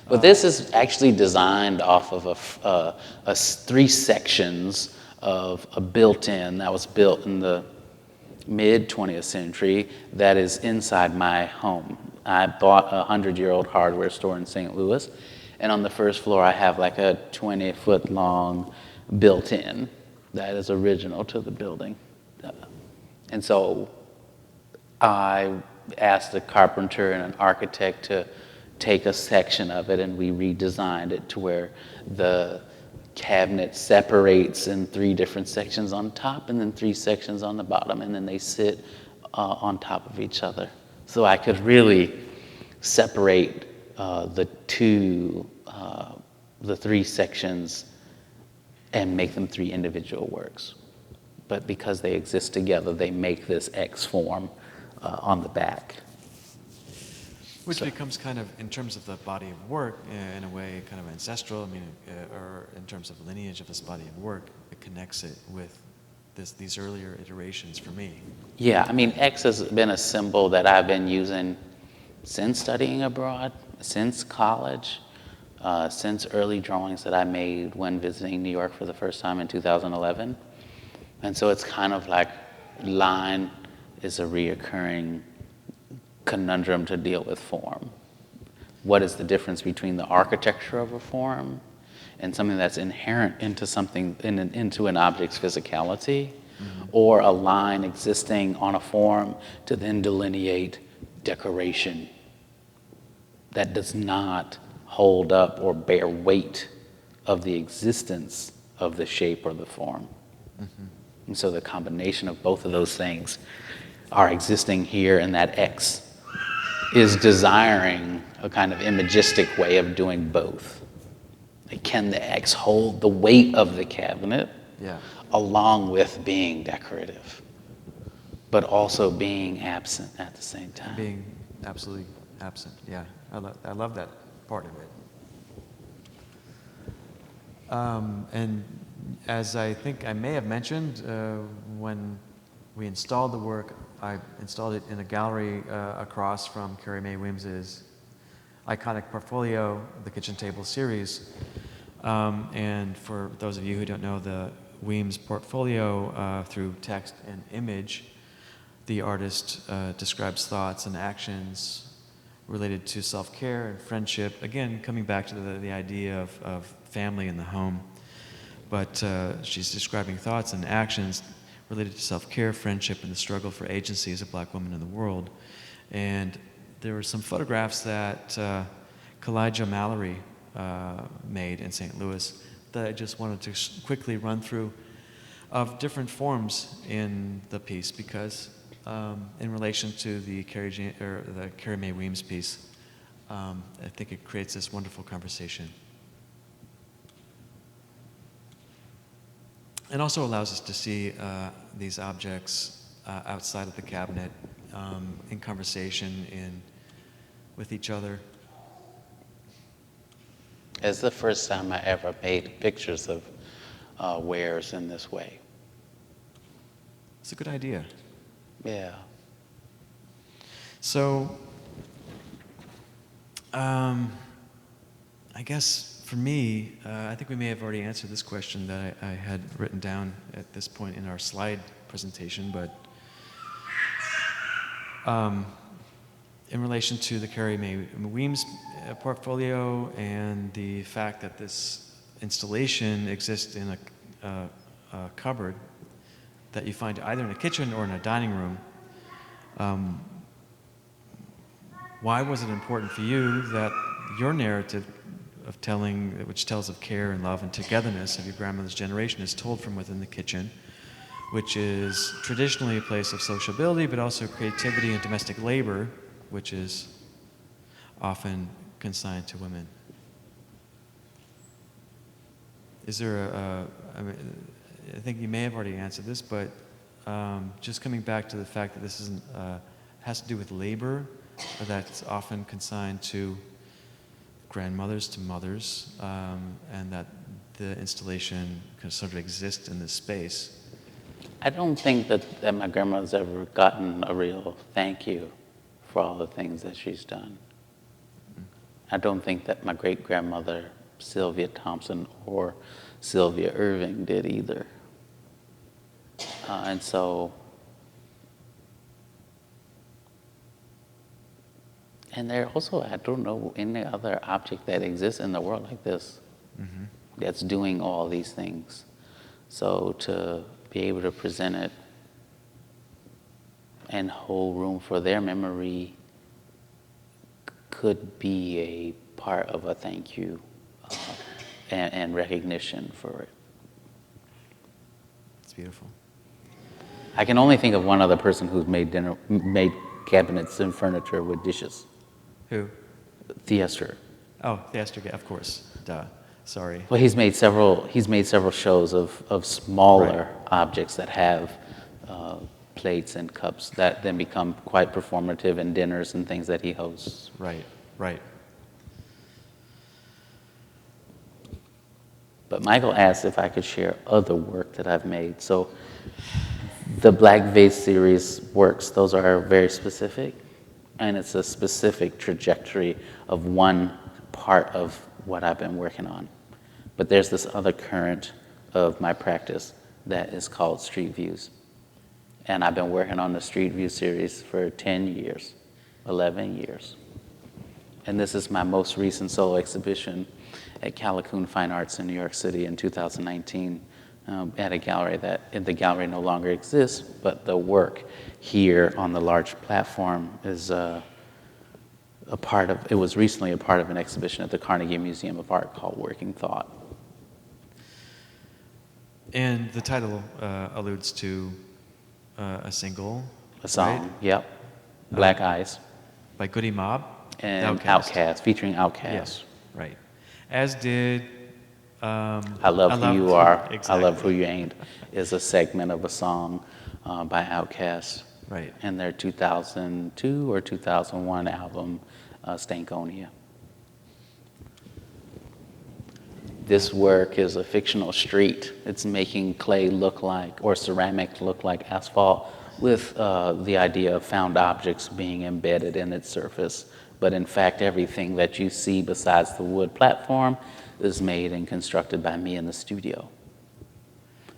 But this is actually designed off of three sections of a built-in that was built in the mid-20th century that is inside my home. I bought a 100-year-old hardware store in St. Louis, and on the first floor I have like a 20-foot long built-in that is original to the building. And so I asked a carpenter and an architect to take a section of it, and we redesigned it to where the cabinet separates in three different sections on top and then three sections on the bottom, and then they sit on top of each other. So I could really separate the three sections and make them three individual works. But because they exist together, they make this X form on the back. Which becomes kind of, in terms of the body of work, in a way, kind of ancestral. I mean, or in terms of lineage of this body of work, it connects it with these earlier iterations for me. Yeah, I mean, X has been a symbol that I've been using since studying abroad, since college, since early drawings that I made when visiting New York for the first time in 2011. And so it's kind of like line is a reoccurring conundrum to deal with form. What is the difference between the architecture of a form and something that's inherent into something, into an object's physicality, or a line existing on a form to then delineate decoration that does not hold up or bear weight of the existence of the shape or the form. And so the combination of both of those things are existing here, and that X is desiring a kind of imagistic way of doing both. Like, can the X hold the weight of the cabinet along with being decorative, but also being absent at the same time? Being absolutely absent, yeah. I love that part of it. And as I think I may have mentioned, when we installed the work, I installed it in a gallery across from Carrie Mae Weems's iconic portfolio, the Kitchen Table series. And for those of you who don't know the Weems portfolio, through text and image, the artist describes thoughts and actions related to self-care and friendship. Again, coming back to the idea of family in the home. But she's describing thoughts and actions related to self-care, friendship, and the struggle for agency as a black woman in the world. And there were some photographs that Kahlil Mallory made in St. Louis that I just wanted to quickly run through, of different forms in the piece, because in relation to the Carrie Mae Weems piece, I think it creates this wonderful conversation. It also allows us to see these objects outside of the cabinet, in conversation with each other. It's the first time I ever made pictures of wares in this way. It's a good idea. Yeah. So, I guess for me, I think we may have already answered this question that I had written down at this point in our slide presentation, but in relation to the Carrie Mae Weems portfolio and the fact that this installation exists in a cupboard that you find either in a kitchen or in a dining room, why was it important for you that your narrative telling, which tells of care and love and togetherness of your grandmother's generation, is told from within the kitchen, which is traditionally a place of sociability, but also creativity and domestic labor, which is often consigned to women. Is there I mean, I think you may have already answered this, but just coming back to the fact that this isn't, has to do with labor, that's often consigned to grandmothers, to mothers, and that the installation can sort of exist in this space. I don't think that my grandmother's ever gotten a real thank you for all the things that she's done. I don't think that my great-grandmother, Sylvia Thompson, or Sylvia Irving did either. And so, and there also, I don't know any other object that exists in the world like this, that's doing all these things. So to be able to present it and hold room for their memory could be a part of a thank you and recognition for it. It's beautiful. I can only think of one other person who's made cabinets and furniture with dishes. Who? Theaster. Oh, Theaster, of course. Duh. Sorry. Well, he's made several shows of smaller objects that have plates and cups that then become quite performative in dinners and things that he hosts. Right, right. But Michael asked if I could share other work that I've made. So the Black Vase series works, those are very specific, and it's a specific trajectory of one part of what I've been working on. But there's this other current of my practice that is called Street Views. And I've been working on the Street View series for 10 years, 11 years. And this is my most recent solo exhibition at Callicoon Fine Arts in New York City in 2019 at a gallery the gallery no longer exists, but the work here on the large platform is it was recently a part of an exhibition at the Carnegie Museum of Art called Working Thought. And the title alludes to a single, A song, right? Yep. Black Eyes. By Goody Mob? And Outkast, featuring Outkast. Yes, right. As did... I Love Who You Are, exactly. I Love Who You Ain't is a segment of a song by Outkast. Right. And their 2002 or 2001 album, Stankonia. This work is a fictional street. It's making clay look like, or ceramic look like asphalt, with the idea of found objects being embedded in its surface. But in fact, everything that you see besides the wood platform is made and constructed by me in the studio.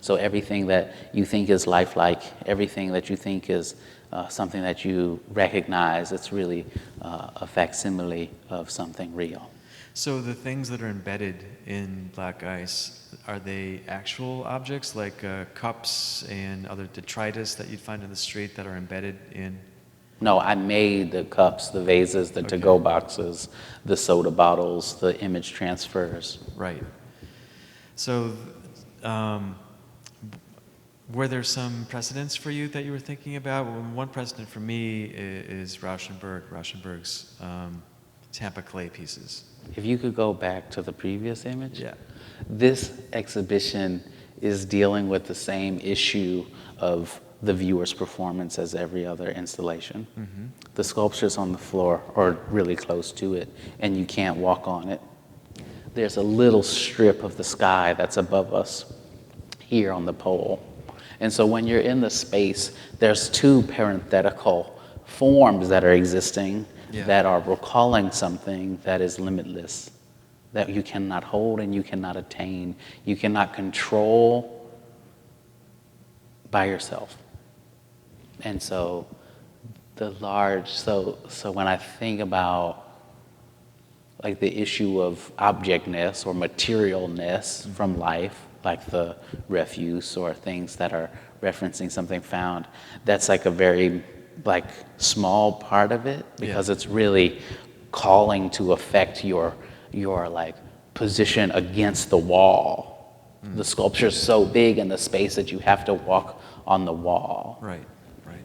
So everything that you think is lifelike, everything that you think is something that you recognize, it's really a facsimile of something real. So the things that are embedded in black ice, are they actual objects like cups and other detritus that you'd find in the street that are embedded in? No, I made the cups, the vases, the to-go boxes, the soda bottles, the image transfers. Right. So were there some precedents for you that you were thinking about? Well, one precedent for me is Rauschenberg's Tampa clay pieces. If you could go back to the previous image. Yeah. This exhibition is dealing with the same issue of the viewer's performance as every other installation. Mm-hmm. The sculptures on the floor are really close to it, and you can't walk on it. There's a little strip of the sky that's above us here on the pole. And so when you're in the space, there's two parenthetical forms that are existing that are recalling something that is limitless, that you cannot hold and you cannot attain, you cannot control by yourself. And so so when I think about like the issue of objectness or materialness from life, like the refuse or things that are referencing something found, that's like a very like small part of it because it's really calling to affect your like position against the wall. The sculpture's so big in the space that you have to walk on the wall. Right, right.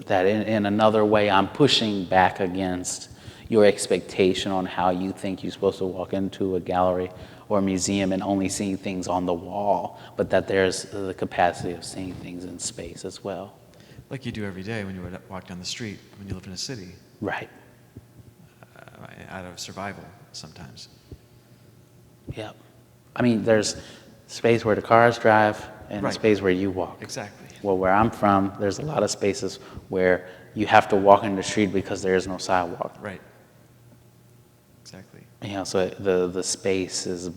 That in another way, I'm pushing back against your expectation on how you think you're supposed to walk into a gallery or a museum and only seeing things on the wall, but that there's the capacity of seeing things in space as well. Like you do every day when you walk down the street when you live in a city. Right. Out of survival sometimes. Yep. I mean, there's space where the cars drive and Right. a space where you walk. Exactly. Well, where I'm from, there's a lot of spaces where you have to walk in the street because there is no sidewalk. Right. Exactly. You know, so the space is,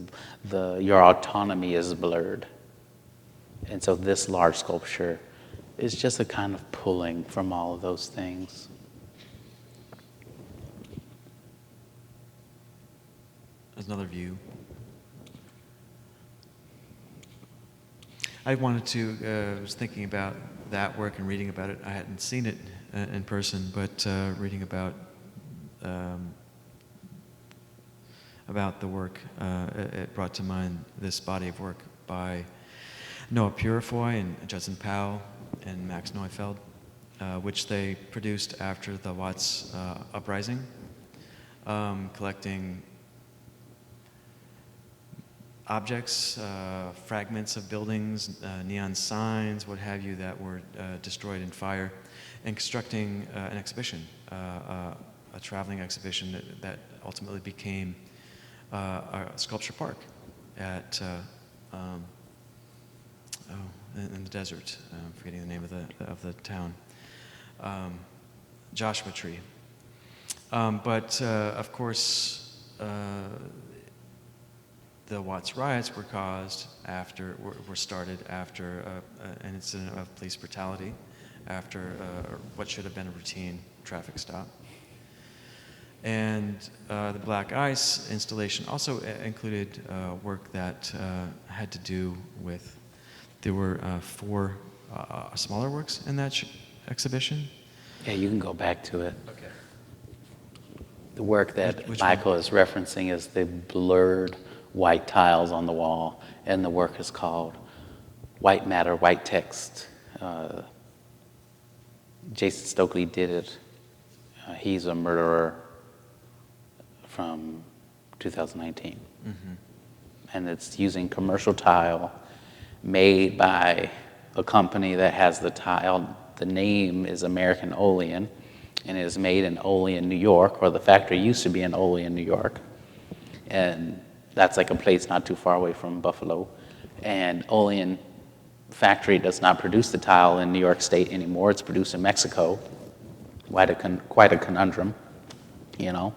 your autonomy is blurred. And so this large sculpture is just a kind of pulling from all of those things. There's another view. I wanted to, was thinking about that work and reading about it. I hadn't seen it in person, but reading about the work, it brought to mind this body of work by Noah Purifoy and Judson Powell and Max Neufeld, which they produced after the Watts uprising, collecting objects, fragments of buildings, neon signs, what have you, that were destroyed in fire, and constructing an exhibition, a traveling exhibition that ultimately became a sculpture park at in the desert. I'm forgetting the name of the town. Joshua Tree. But of course, the Watts riots were started after an incident of police brutality, after what should have been a routine traffic stop. And the Black Ice installation also included work that had to do with, there were 4 smaller works in that exhibition. Yeah, you can go back to it. Okay. The work that Which Michael is referencing is the blurred white tiles on the wall, and the work is called White Matter, White Text. Jason Stokely did it. He's a murderer from 2019. Mm-hmm. And it's using commercial tile made by a company that has the tile. The name is American Olean, and it is made in Olean, New York, or the factory used to be in Olean, New York. And that's like a place not too far away from Buffalo. And Olean factory does not produce the tile in New York State anymore. It's produced in Mexico. Quite a conundrum, you know,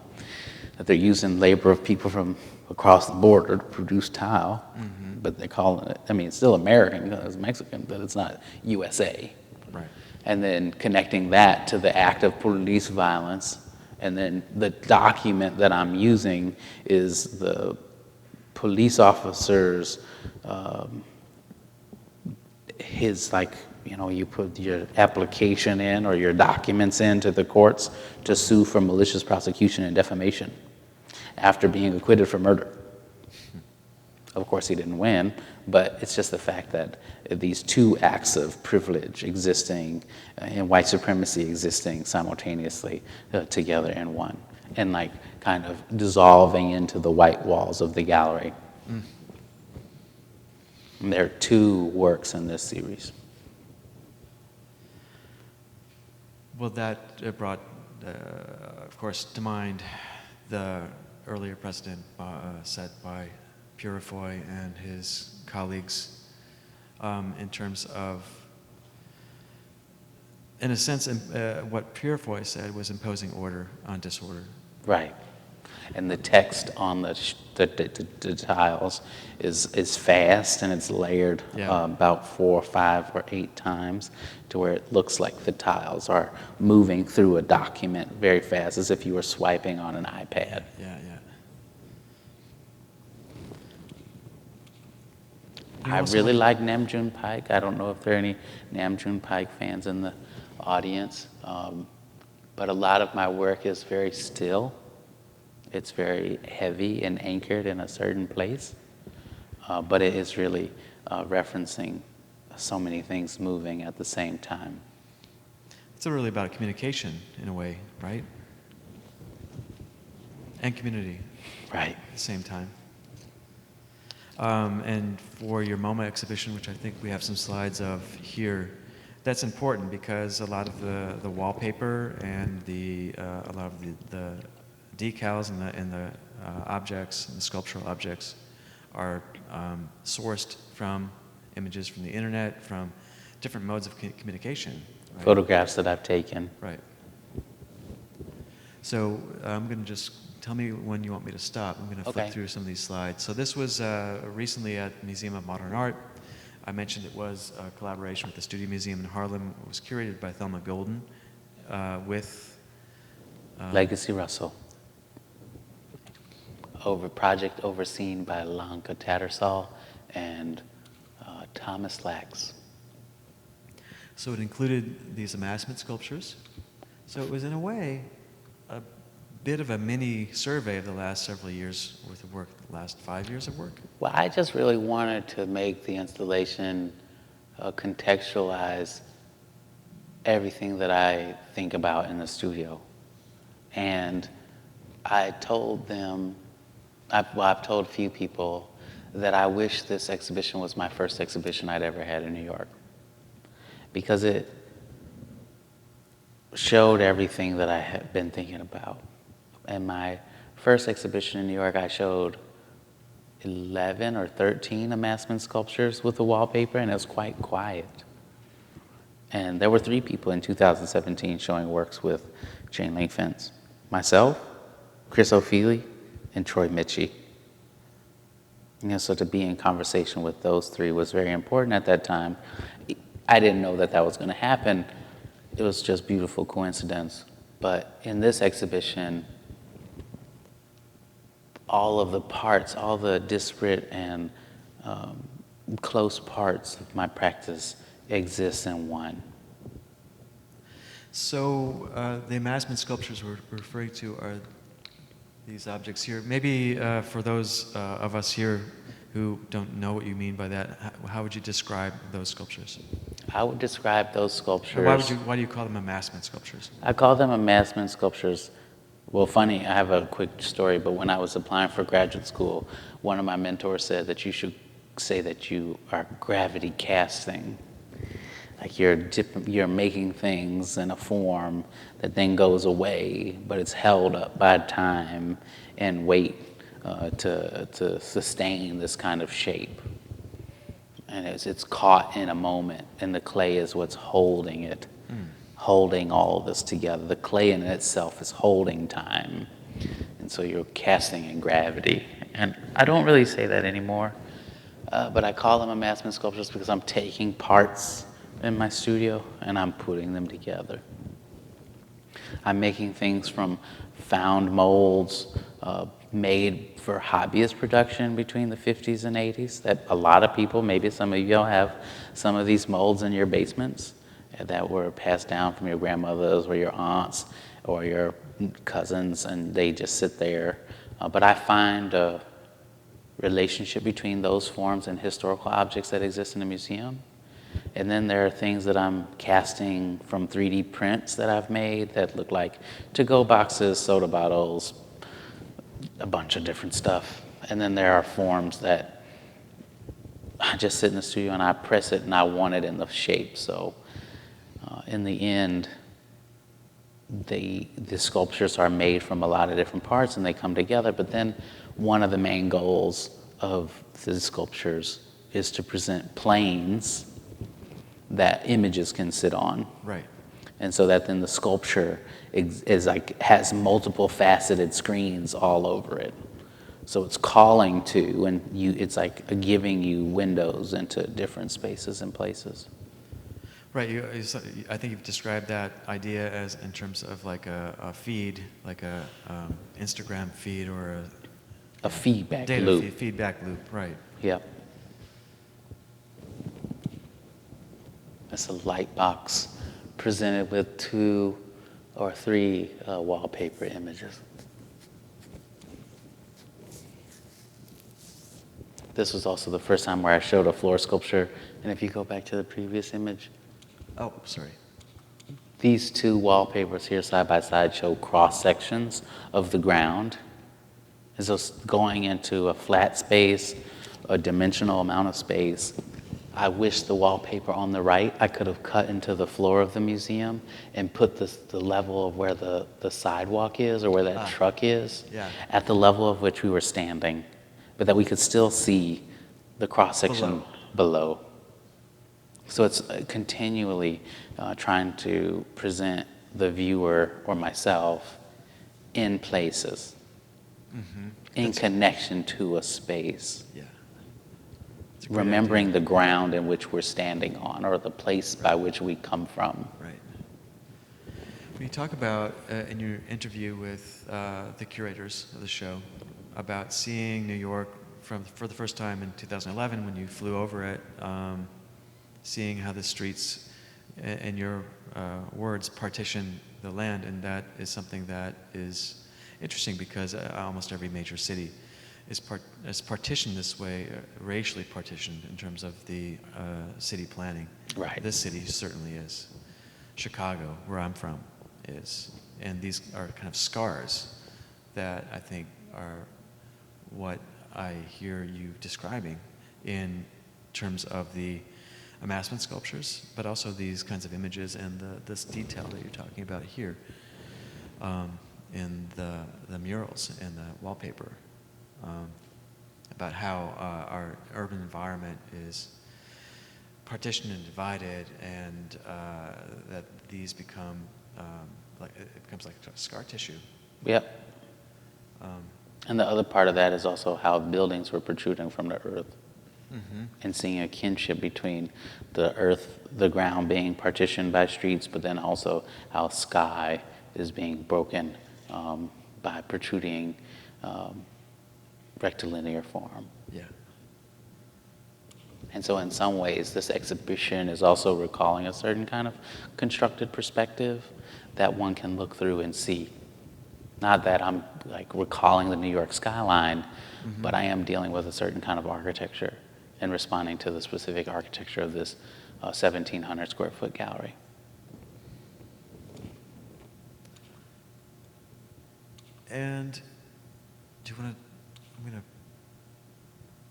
that they're using labor of people from across the border to produce tile. Mm-hmm. But they're calling it, I mean, it's still American because it's Mexican, but it's not USA. Right. And then connecting that to the act of police violence. And then the document that I'm using is the police officers, his, like, you know, you put your application in or your documents into the courts to sue for malicious prosecution and defamation after being acquitted for murder. Of course, he didn't win, but it's just the fact that these 2 acts of privilege existing and white supremacy existing simultaneously together in one, and like kind of dissolving into the white walls of the gallery. Mm. And there are 2 works in this series. Well, that brought, of course, to mind the earlier precedent set by Purifoy and his colleagues in terms of, in a sense, what Purifoy said was imposing order on disorder. Right. And the text on the tiles is fast, and it's layered about 4, 5, or 8 times to where it looks like the tiles are moving through a document very fast, as if you were swiping on an iPad. Yeah. I really like Nam June Paik. I don't know if there are any Nam June Paik fans in the audience, but a lot of my work is very still. It's very heavy and anchored in a certain place, but it is really referencing so many things moving at the same time. It's really about communication in a way, right? And community. Right. At the same time. And for your MoMA exhibition, which I think we have some slides of here, that's important because a lot of the wallpaper and a lot of the decals and the objects, and the sculptural objects, are sourced from images from the internet, from different modes of communication. Right? Photographs that I've taken. Right. So I'm going to just tell me when you want me to stop. I'm going to flip through some of these slides. So this was recently at Museum of Modern Art. I mentioned it was a collaboration with the Studio Museum in Harlem. It was curated by Thelma Golden with Legacy Russell. Project overseen by Lanka Tattersall and Thomas Lax. So it included these amassment sculptures. So it was, in a way, a bit of a mini survey of the last several years worth of work, the last 5 years of work. Well, I just really wanted to make the installation contextualize everything that I think about in the studio. And I told them, I've told a few people that I wish this exhibition was my first exhibition I'd ever had in New York, because it showed everything that I had been thinking about. In my first exhibition in New York, I showed 11 or 13 amassment sculptures with the wallpaper, and it was quite quiet. And there were 3 people in 2017 showing works with chain link fence. Myself, Chris O'Feely, and Troy Mitchie. So to be in conversation with those 3 was very important at that time. I didn't know that was going to happen. It was just beautiful coincidence. But in this exhibition, all of the parts, all the disparate and close parts of my practice exist in one. So the amassment sculptures we're referring to are these objects here. Maybe for those of us here who don't know what you mean by that, how would you describe those sculptures? I would describe those sculptures. Why do you call them amassment sculptures? I call them amassment sculptures. Well, funny, I have a quick story, but when I was applying for graduate school, one of my mentors said that you should say that you are gravity casting. Like you're making things in a form that then goes away, but it's held up by time and weight to sustain this kind of shape. And it's caught in a moment, and the clay is what's holding it, holding all of this together. The clay in itself is holding time, and so you're casting in gravity. And I don't really say that anymore, but I call them amassment sculptures because I'm taking parts in my studio and I'm putting them together. I'm making things from found molds made for hobbyist production between the 50s and 80s that a lot of people, maybe some of you have some of these molds in your basements that were passed down from your grandmothers or your aunts or your cousins, and they just sit there. But I find a relationship between those forms and historical objects that exist in a museum. And then there are things that I'm casting from 3D prints that I've made that look like to-go boxes, soda bottles, a bunch of different stuff. And then there are forms that I just sit in the studio and I press it and I want it in the shape. So in the end, the sculptures are made from a lot of different parts and they come together. But then one of the main goals of the sculptures is to present planes that images can sit on. Right. And so that then the sculpture has multiple faceted screens all over it. So it's calling to, and it's like giving you windows into different spaces and places. Right. I think you've described that idea as in terms of like a feed, like a Instagram feed or a feedback data loop. Feedback loop. Right. Yep. It's a light box presented with 2 or 3 wallpaper images. This was also the first time where I showed a floor sculpture. And if you go back to the previous image, Oh, sorry. these two wallpapers here side by side show cross sections of the ground. And so going into a flat space, a dimensional amount of space, I wish the wallpaper on the right, I could have cut into the floor of the museum and put the level of where the sidewalk is or where that truck is at the level of which we were standing, but that we could still see the cross-section below. So it's continually trying to present the viewer or myself in places, in connection to a space. Yeah. Remembering the ground in which we're standing on, or the place by which we come from. Right. When you talk about, in your interview with the curators of the show, about seeing New York for the first time in 2011 when you flew over it, seeing how the streets, in your words, partition the land, and that is something that is interesting because almost every major city is partitioned this way, racially partitioned in terms of the city planning. Right. This city certainly is. Chicago, where I'm from, is. And these are kind of scars that I think are what I hear you describing in terms of the amassment sculptures, but also these kinds of images and this detail that you're talking about here in the murals and the wallpaper. About how our urban environment is partitioned and divided, and that these become it becomes like scar tissue. Yep. And the other part of that is also how buildings were protruding from the earth, and seeing a kinship between the earth, the ground being partitioned by streets, but then also how sky is being broken by protruding rectilinear form. Yeah. And so in some ways, this exhibition is also recalling a certain kind of constructed perspective that one can look through and see. Not that I'm like recalling the New York skyline, but I am dealing with a certain kind of architecture and responding to the specific architecture of this 1,700 square foot gallery. And do you want to,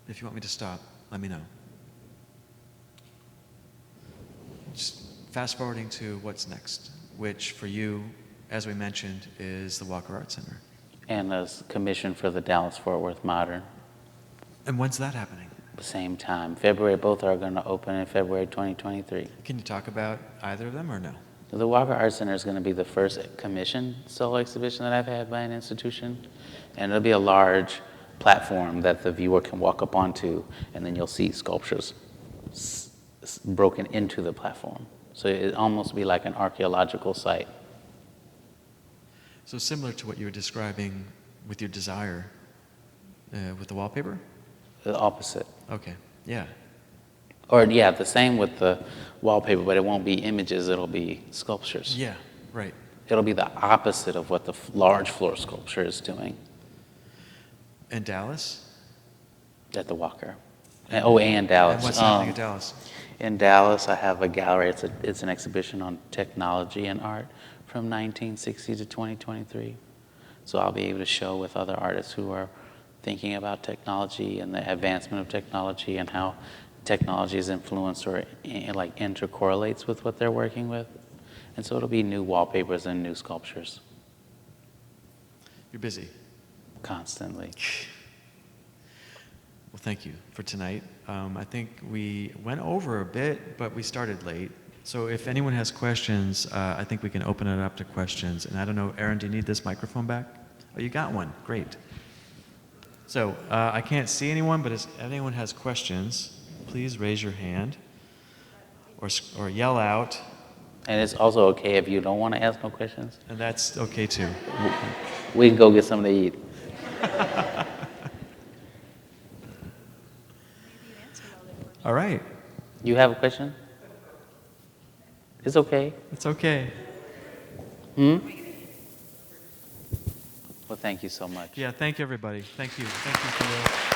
if you want me to stop, let me know. Just fast forwarding to what's next, which for you, as we mentioned, is the Walker Art Center. And a commission for the Dallas-Fort Worth Modern. And when's that happening? The same time. February, both are going to open in February 2023. Can you talk about either of them or no? The Walker Art Center is going to be the first commissioned solo exhibition that I've had by an institution. And it'll be a large platform that the viewer can walk up onto, and then you'll see sculptures broken into the platform. So it'll almost be like an archaeological site. So similar to what you were describing with your desire with the wallpaper? The opposite. Okay, yeah. Or yeah, the same with the wallpaper, but it won't be images, it'll be sculptures. Yeah, right. It'll be the opposite of what the large floor sculpture is doing. And Dallas? At the Walker. And Dallas. And what's happening in Dallas? In Dallas, I have a gallery. It's an exhibition on technology and art from 1960 to 2023. So I'll be able to show with other artists who are thinking about technology and the advancement of technology and how technology is influenced or like intercorrelates with what they're working with. And so it'll be new wallpapers and new sculptures. You're busy. Constantly. Well, thank you for tonight. I think we went over a bit, but we started late. So if anyone has questions, I think we can open it up to questions. And I don't know, Aaron, do you need this microphone back? Oh, you got one. Great. So I can't see anyone, but if anyone has questions, please raise your hand or yell out. And it's also okay if you don't want to ask no questions. And that's okay too. We can go get something to eat. All right. You have a question? It's okay. It's okay. Well, thank you so much. Yeah, thank you, everybody. Thank you. Thank you, Kahlil.